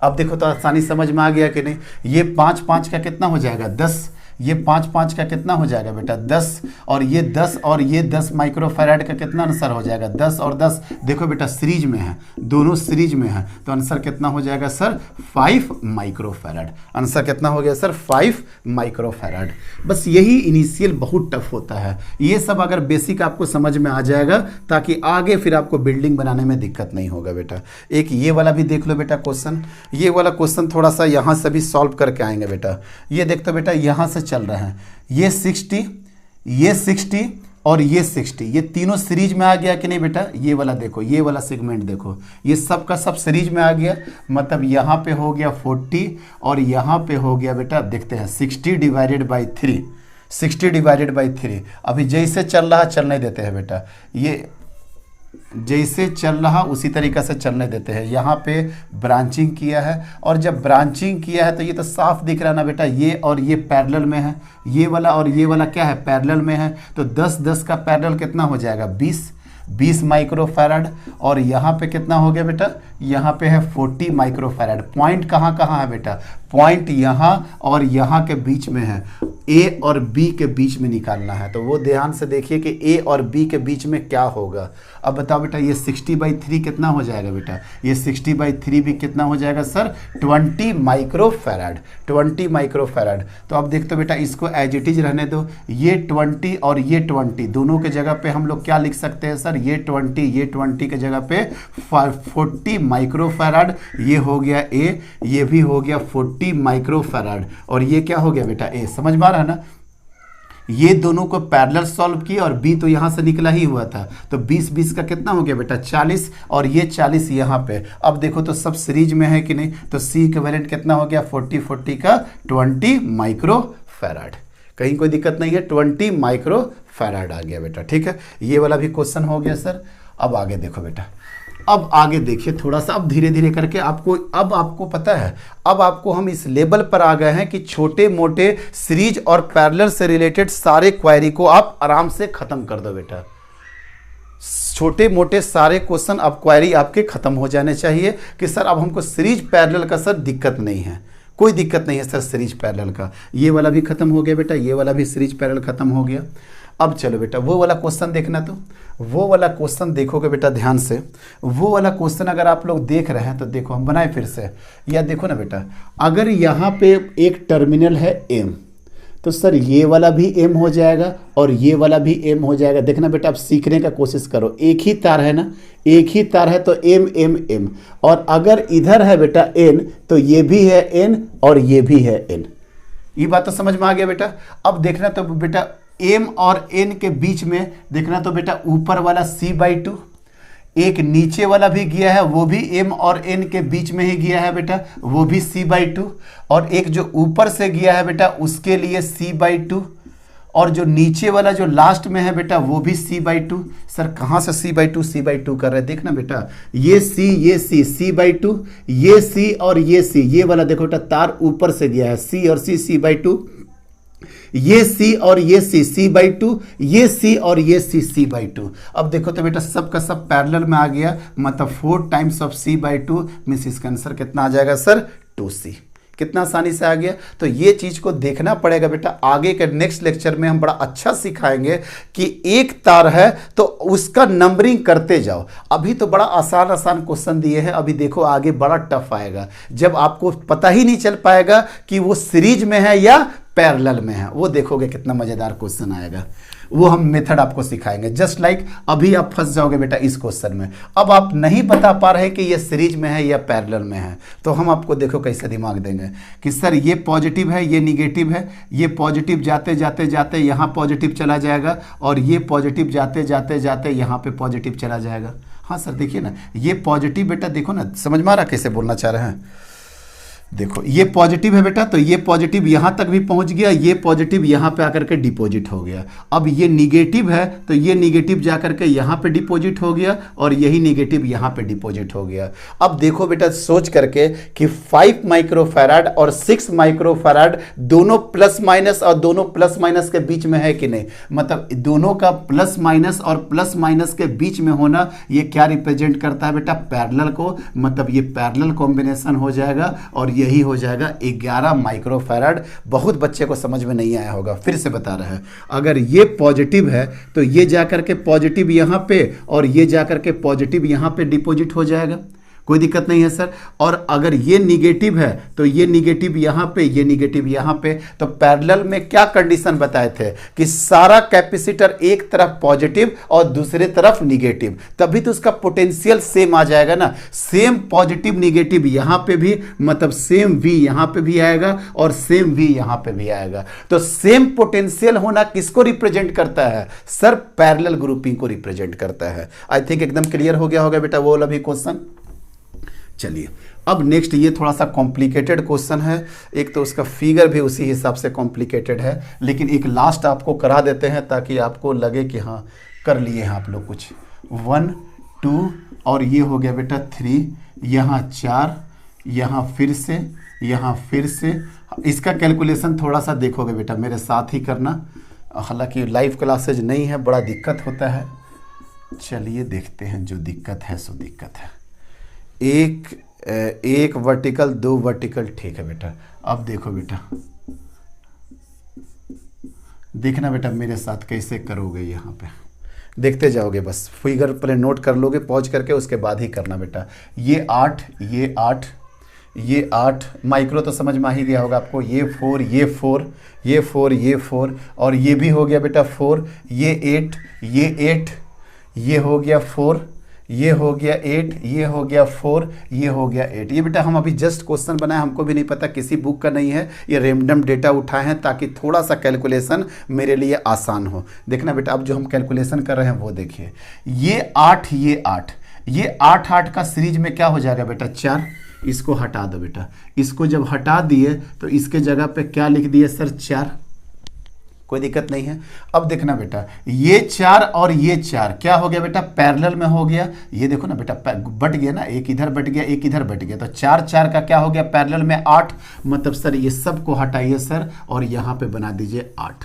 अब देखो तो आसानी समझ में आ गया कि नहीं, ये 5 5 का कितना हो जाएगा 10, ये 5 5 का कितना हो जाएगा बेटा 10 और ये 10 और ये 10 माइक्रोफैराड का कितना आंसर हो जाएगा 10 और 10। देखो बेटा सीरीज में है, दोनों सीरीज में है, तो आंसर कितना हो जाएगा सर 5 माइक्रोफैराड। आंसर कितना हो गया सर 5 माइक्रोफैराड। बस यही इनिशियल बहुत टफ होता है, ये सब अगर बेसिक आपको समझ में आ जाएगा ताकि आगे फिर आपको बिल्डिंग बनाने में दिक्कत नहीं होगा बेटा। एक ये वाला भी देख लो बेटा क्वेश्चन, ये वाला क्वेश्चन थोड़ा सा यहाँ से भी सॉल्व करके आएंगे बेटा। ये देखते बेटा यहाँ से चल रहा है, ये 60 और ये 60, ये तीनों सीरीज में आ गया कि नहीं बेटा। ये वाला देखो, ये वाला सेगमेंट देखो, ये सब का सब सीरीज में आ गया, मतलब यहाँ पे हो गया 40 और यहाँ पे हो गया बेटा, देखते हैं 60 डिवाइडेड बाई 3, 60 डिवाइडेड बाई 3। अभी जैसे चल रहा चलने देते हैं बेटा, ये जैसे चल रहा उसी तरीक़े से चलने देते हैं। यहाँ पे ब्रांचिंग किया है और जब ब्रांचिंग किया है तो ये तो साफ दिख रहा है ना बेटा, ये और ये पैरेलल में है, ये वाला और ये वाला क्या है पैरेलल में है, तो 10 10 का पैरेलल कितना हो जाएगा 20 माइक्रोफैराड और यहाँ पे कितना हो गया बेटा यहाँ पे है 40 माइक्रोफैराड। पॉइंट कहाँ कहाँ है बेटा, पॉइंट यहाँ और यहाँ के बीच में है, ए और बी के बीच में निकालना है। तो वो ध्यान से देखिए कि ए और बी के बीच में क्या होगा। अब बताओ बेटा ये 60/3 कितना हो जाएगा बेटा, ये 60/3 भी कितना हो जाएगा सर, 20 माइक्रोफैराड, 20 माइक्रोफैराड। तो अब देखते हो बेटा इसको एज इट इज रहने दो, ये 20 और ये 20 दोनों के जगह पे हम लोग क्या लिख सकते हैं सर, ये 20 के जगह पे 40 माइक्रोफैराड, ये हो गया ए, ये भी हो गया 40 माइक्रोफैराड, और ये क्या हो गया बेटा ए। समझ में आ रहा है ना, ये दोनों को पैरेलल सॉल्व किया और बी तो यहां से निकला ही हुआ था, तो 20 का कितना हो गया बेटा 40, और ये 40 यहां पे। अब देखो तो सब सीरीज में है कि नहीं, तो सी इक्विवेलेंट कितना हो गया 40 का 20 माइक्रोफैराड। कहीं कोई दिक्कत नहीं है, 20 माइक्रोफैराड आ गया बेटा। ठीक है, ये वाला भी क्वेश्चन हो गया सर। अब आगे देखो बेटा, अब आगे देखिए थोड़ा सा, अब धीरे धीरे करके आपको पता है, अब आपको हम इस लेवल पर आ गए हैं कि छोटे मोटे सीरीज और पैरेलल से रिलेटेड सारे क्वेरी को आप आराम से खत्म कर दो बेटा। छोटे मोटे सारे क्वेश्चन अब क्वेरी आपके खत्म हो जाने चाहिए कि सर अब हमको सीरीज पैरेलल का सर दिक्कत नहीं है, कोई दिक्कत नहीं है सर सीरीज पैरेलल का। ये वाला भी खत्म हो गया बेटा, ये वाला भी सीरीज पैरेलल खत्म हो गया। अब चलो बेटा वो वाला क्वेश्चन देखना, तो वो वाला क्वेश्चन देखोगे बेटा ध्यान से। वो वाला क्वेश्चन अगर आप लोग देख रहे हैं तो देखो हम बनाए फिर से, या देखो ना बेटा, अगर यहाँ पे एक टर्मिनल है एम, तो सर ये वाला भी एम हो जाएगा और ये वाला भी एम हो जाएगा। देखना बेटा आप सीखने का कोशिश करो, एक ही तार है ना, एक ही तार है तो एम एम एम, और अगर इधर है बेटा एन तो ये भी है एन और ये भी है एन। ये बात तो समझ में आ गया बेटा। अब देखना तो बेटा m और n के बीच में देखना तो बेटा ऊपर वाला c/2, एक नीचे वाला भी गया है वो भी m और n के बीच में ही गया है बेटा, वो भी c/2, और एक जो ऊपर से गया है बेटा उसके लिए c/2, और जो नीचे वाला जो लास्ट में है बेटा वो भी c/2। सर कहाँ से c/2 कर रहे हैं, देखना बेटा ये c ये c c/2, ये c और ये c, ये वाला देखो बेटा तार ऊपर से गया है c और c c/2, ये c और ये c c/2, ये c और ये c c/2। अब देखो तो बेटा सब का सब पैरेलल में आ गया, मतलब 4 टाइम्स ऑफ c/2 मीन्स इसका आंसर कितना आ जाएगा सर 2c। कितना आसानी से आ गया। तो ये चीज को देखना पड़ेगा बेटा। आगे के नेक्स्ट लेक्चर में हम बड़ा अच्छा सिखाएंगे कि एक तार है तो उसका नंबरिंग करते जाओ। अभी तो बड़ा आसान आसान क्वेश्चन दिए हैं, अभी देखो आगे बड़ा टफ आएगा जब आपको पता ही नहीं चल पाएगा कि वो सीरीज में है या पैरेलल में है। वो देखोगे कितना मजेदार क्वेश्चन आएगा, वो हम मेथड आपको सिखाएंगे। जस्ट लाइक अभी आप फंस जाओगे बेटा इस क्वेश्चन में, अब आप नहीं बता पा रहे कि ये सीरीज में है या पैरेलल में है, तो हम आपको देखो कैसे दिमाग देंगे कि सर ये पॉजिटिव है ये निगेटिव है, ये पॉजिटिव जाते जाते जाते यहाँ पॉजिटिव चला जाएगा और ये पॉजिटिव जाते जाते जाते यहाँ पे पॉजिटिव चला जाएगा। हाँ सर देखिए ना ये पॉजिटिव बेटा, देखो ना समझ में आ रहा कैसे बोलना चाह रहे हैं। देखो ये पॉजिटिव है बेटा तो ये पॉजिटिव यहां तक भी पहुंच गया, ये पॉजिटिव यहां पे आकर के डिपॉजिट हो गया। अब ये निगेटिव है तो ये निगेटिव जाकर के यहां पे डिपॉजिट हो गया और यही निगेटिव यहां पे डिपॉजिट हो गया। अब देखो बेटा सोच करके कि 5 माइक्रोफैराड और 6 माइक्रोफैराड दोनों प्लस माइनस और दोनों प्लस माइनस के बीच में है कि नहीं, मतलब दोनों का प्लस माइनस और प्लस माइनस के बीच में होना ये क्या रिप्रेजेंट करता है बेटा, पैरेलल को। मतलब ये पैरेलल कॉम्बिनेशन हो जाएगा और यही हो जाएगा 11 माइक्रोफैराड। बहुत बच्चे को समझ में नहीं आया होगा, फिर से बता रहे हैं। अगर ये पॉजिटिव है तो ये जाकर के पॉजिटिव यहां पे और ये जाकर के पॉजिटिव यहां पे डिपॉजिट हो जाएगा, कोई दिक्कत नहीं है सर। और अगर ये निगेटिव है तो ये निगेटिव यहां पे ये निगेटिव यहां पे। तो पैरेलल में क्या कंडीशन बताए थे कि सारा कैपेसिटर एक तरफ पॉजिटिव और दूसरे तरफ निगेटिव, तभी तो उसका पोटेंशियल सेम आ जाएगा ना। सेम पॉजिटिव निगेटिव यहां पे भी, मतलब सेम V यहां पे भी आएगा और सेम V यहां पे भी आएगा। तो सेम पोटेंशियल होना किसको रिप्रेजेंट करता है सर, पैरेलल ग्रुपिंग को रिप्रेजेंट करता है। आई थिंक एकदम क्लियर हो गया होगा बेटा वो वाला भी क्वेश्चन। चलिए अब नेक्स्ट ये थोड़ा सा कॉम्प्लिकेटेड क्वेश्चन है, एक तो उसका फिगर भी उसी हिसाब से कॉम्प्लिकेटेड है, लेकिन एक लास्ट आपको करा देते हैं ताकि आपको लगे कि हाँ कर लिए हैं आप लोग कुछ। 1 2 और ये हो गया बेटा 3, यहाँ 4, यहाँ फिर से। इसका कैलकुलेशन थोड़ा सा देखोगे बेटा मेरे साथ ही करना, हालांकि लाइव क्लासेज नहीं है, बड़ा दिक्कत होता है। चलिए देखते हैं, जो दिक्कत है सो दिक्कत है। एक एक वर्टिकल, दो वर्टिकल, ठीक है बेटा। अब देखो बेटा, देखना बेटा मेरे साथ कैसे करोगे, यहाँ पे देखते जाओगे, बस फिगर पहले नोट कर लोगे पॉज करके, उसके बाद ही करना बेटा। ये 8, ये 8, ये 8 माइक्रो तो समझ में आ ही गया होगा आपको। ये 4, ये 4, ये 4, ये 4, और ये भी हो गया बेटा 4, ये 8, ये 8, ये हो गया 4, ये हो गया 8, ये हो गया 4, ये हो गया 8। ये बेटा हम अभी जस्ट क्वेश्चन बनाए, हमको भी नहीं पता, किसी बुक का नहीं है, ये रैंडम डेटा उठाए हैं ताकि थोड़ा सा कैलकुलेशन मेरे लिए आसान हो। देखना बेटा अब जो हम कैलकुलेशन कर रहे हैं वो देखिए, ये 8, ये 8, ये 8 8 का सीरीज में क्या हो जाएगा बेटा 4। इसको हटा दो बेटा, इसको जब हटा दिए तो इसके जगह पे क्या लिख दिए सर 4, कोई दिक्कत नहीं है। अब देखना बेटा ये 4 और ये 4 क्या हो गया बेटा पैरेलल में हो गया। ये देखो ना बेटा बट गया ना, एक इधर बट गया एक इधर बट गया, तो 4 4 का क्या हो गया पैरेलल में 8। मतलब सर ये सब को हटाइए सर और यहाँ पे बना दीजिए 8,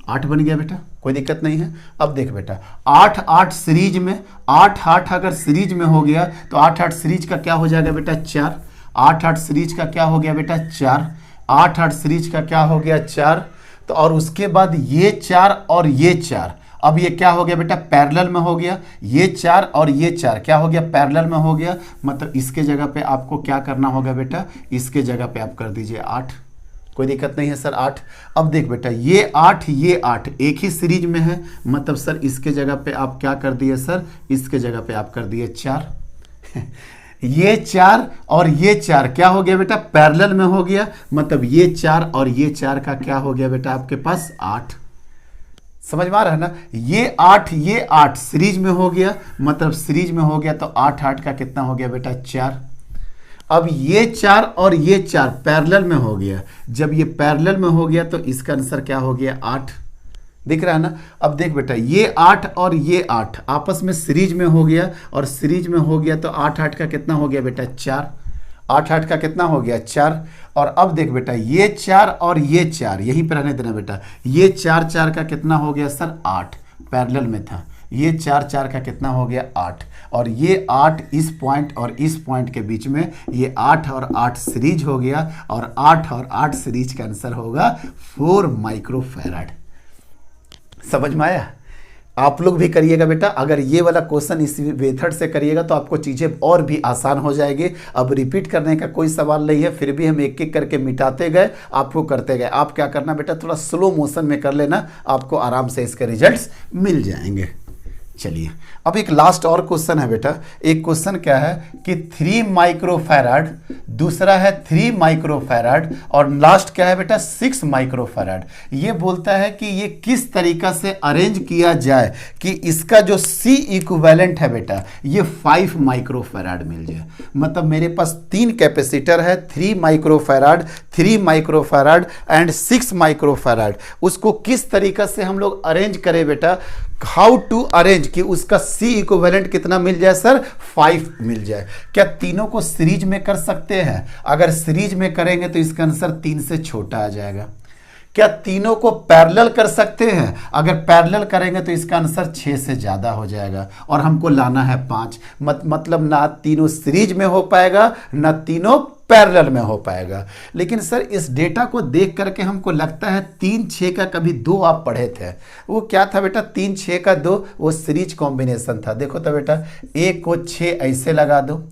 8 बन गया बेटा, कोई दिक्कत नहीं है। अब देख बेटा 8 8 सीरीज में, 8 8 अगर सीरीज में हो गया तो 8 8 सीरीज का क्या हो जाएगा बेटा 4, 8 8 सीरीज का क्या हो गया बेटा 4, 8 8 सीरीज का क्या हो गया 4। तो और उसके बाद ये 4 और ये 4, अब ये क्या हो गया बेटा पैरेलल में हो गया। ये 4 और ये 4 क्या हो गया पैरेलल में हो गया। मतलब इसके जगह पे आपको क्या करना होगा बेटा, इसके जगह पे आप कर दीजिए 8, कोई दिक्कत नहीं है सर 8। अब देख बेटा ये 8 ये 8 एक ही सीरीज में है, मतलब सर इसके जगह पे आप क्या कर दिए सर, इसके जगह पे आप कर दिए 4। ये 4 और ये 4 क्या हो गया बेटा पैरेलल में हो गया, मतलब ये 4 और ये 4 का क्या हो गया बेटा आपके पास 8। समझ में आ रहा है ना, ये 8 ये 8 सीरीज में हो गया, मतलब सीरीज में हो गया तो 8 8 का कितना हो गया बेटा 4। अब ये 4 और ये 4 पैरेलल में हो गया, जब ये पैरेलल में हो गया तो इसका आंसर क्या हो गया 8, दिख रहा है ना। अब देख बेटा ये 8 और ये 8 आपस में सीरीज में हो गया, और सीरीज में हो गया तो 8 8 का कितना हो गया बेटा 4, 8 8 का कितना हो गया 4। और अब देख बेटा ये 4 और ये 4 यहीं पर रहने देना बेटा, ये 4 4 का कितना हो गया सर 8, पैरेलल में था, ये 4 4 का कितना हो गया 8, और ये 8 इस पॉइंट और इस पॉइंट के बीच में, ये 8 और 8 सीरीज हो गया, और 8 और 8 सीरीज का आंसर होगा 4 माइक्रोफैराड। समझ में आया। आप लोग भी करिएगा बेटा, अगर ये वाला क्वेश्चन इस मेथड से करिएगा तो आपको चीज़ें और भी आसान हो जाएगी। अब रिपीट करने का कोई सवाल नहीं है, फिर भी हम एक एक करके मिटाते गए, आपको करते गए। आप क्या करना बेटा थोड़ा स्लो मोशन में कर लेना, आपको आराम से इसके रिजल्ट्स मिल जाएंगे। चलिए अब एक लास्ट और क्वेश्चन है बेटा। एक क्वेश्चन क्या है कि 3 माइक्रोफैराड, दूसरा है 3 माइक्रोफैराड, और लास्ट क्या है बेटा 6 माइक्रोफैराड। ये बोलता है कि ये किस तरीका से अरेंज किया जाए कि इसका जो C इक्विवेलेंट है बेटा ये 5 माइक्रोफैराड मिल जाए। मतलब मेरे पास 3 कैपेसिटर है, 3 माइक्रोफैराड, 3 माइक्रोफैराड एंड 6 माइक्रोफैराड। उसको किस तरीका से हम लोग अरेंज करें बेटा, हाउ टू अरेंज कि उसका C इक्विवेलेंट कितना मिल जाए सर 5 मिल जाए। क्या तीनों को सीरीज में कर सकते हैं? अगर सीरीज में करेंगे तो इसका आंसर 3 से छोटा आ जाएगा। क्या तीनों को पैरेलल कर सकते हैं? अगर पैरेलल करेंगे तो इसका आंसर 6 से ज़्यादा हो जाएगा, और हमको लाना है 5। मतलब ना तीनों सीरीज में हो पाएगा ना तीनों पैरेलल में हो पाएगा। लेकिन सर इस डेटा को देख करके हमको लगता है 3 6 का कभी 2 आप पढ़े थे, वो क्या था बेटा 3 6 का 2, वो सीरीज कॉम्बिनेशन था। देखो तो बेटा एक को 6 ऐसे लगा दो,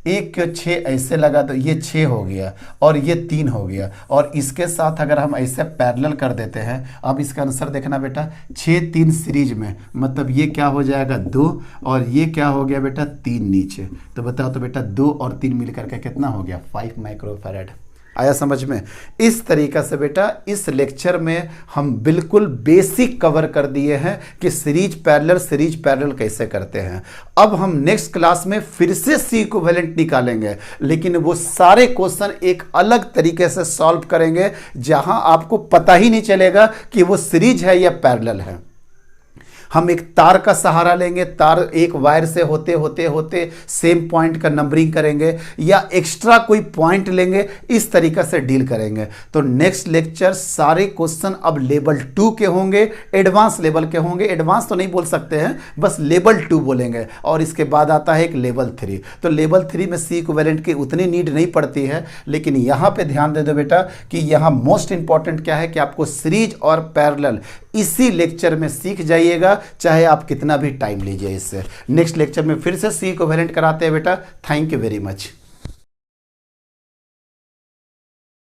एक को 6 ऐसे लगा दो, ये 6 हो गया और ये 3 हो गया, और इसके साथ अगर हम ऐसे पैरेलल कर देते हैं, अब इसका आंसर देखना बेटा 6 3 सीरीज में, मतलब ये क्या हो जाएगा 2, और ये क्या हो गया बेटा 3 नीचे। तो बताओ तो बेटा 2 और 3 मिलकर के कितना हो गया 5 माइक्रोफैराड। आया समझ में। इस तरीका से बेटा इस लेक्चर में हम बिल्कुल बेसिक कवर कर दिए हैं कि सीरीज पैरेलल कैसे करते हैं। अब हम नेक्स्ट क्लास में फिर से C इक्विवेलेंट निकालेंगे, लेकिन वो सारे क्वेश्चन एक अलग तरीके से सॉल्व करेंगे, जहां आपको पता ही नहीं चलेगा कि वो सीरीज है या पैरेलल है। हम एक तार का सहारा लेंगे, तार एक वायर से होते होते होते सेम पॉइंट का नंबरिंग करेंगे, या एक्स्ट्रा कोई पॉइंट लेंगे, इस तरीके से डील करेंगे। तो नेक्स्ट लेक्चर सारे क्वेश्चन अब लेवल 2 के होंगे, एडवांस लेवल के होंगे। एडवांस तो नहीं बोल सकते हैं, बस लेवल 2 बोलेंगे। और इसके बाद आता है एक लेवल 3। तो लेवल 3 में सी इक्विवेलेंट की उतनी नीड नहीं पड़ती है, लेकिन यहां पे ध्यान दे दो बेटा कि यहां मोस्ट इंपॉर्टेंट क्या है कि आपको सीरीज और पैरेलल इसी लेक्चर में सीख जाइएगा, चाहे आप कितना भी टाइम लीजिए इससे। नेक्स्ट लेक्चर में फिर से सी इक्विवेलेंट कराते हैं बेटा। Thank you very much.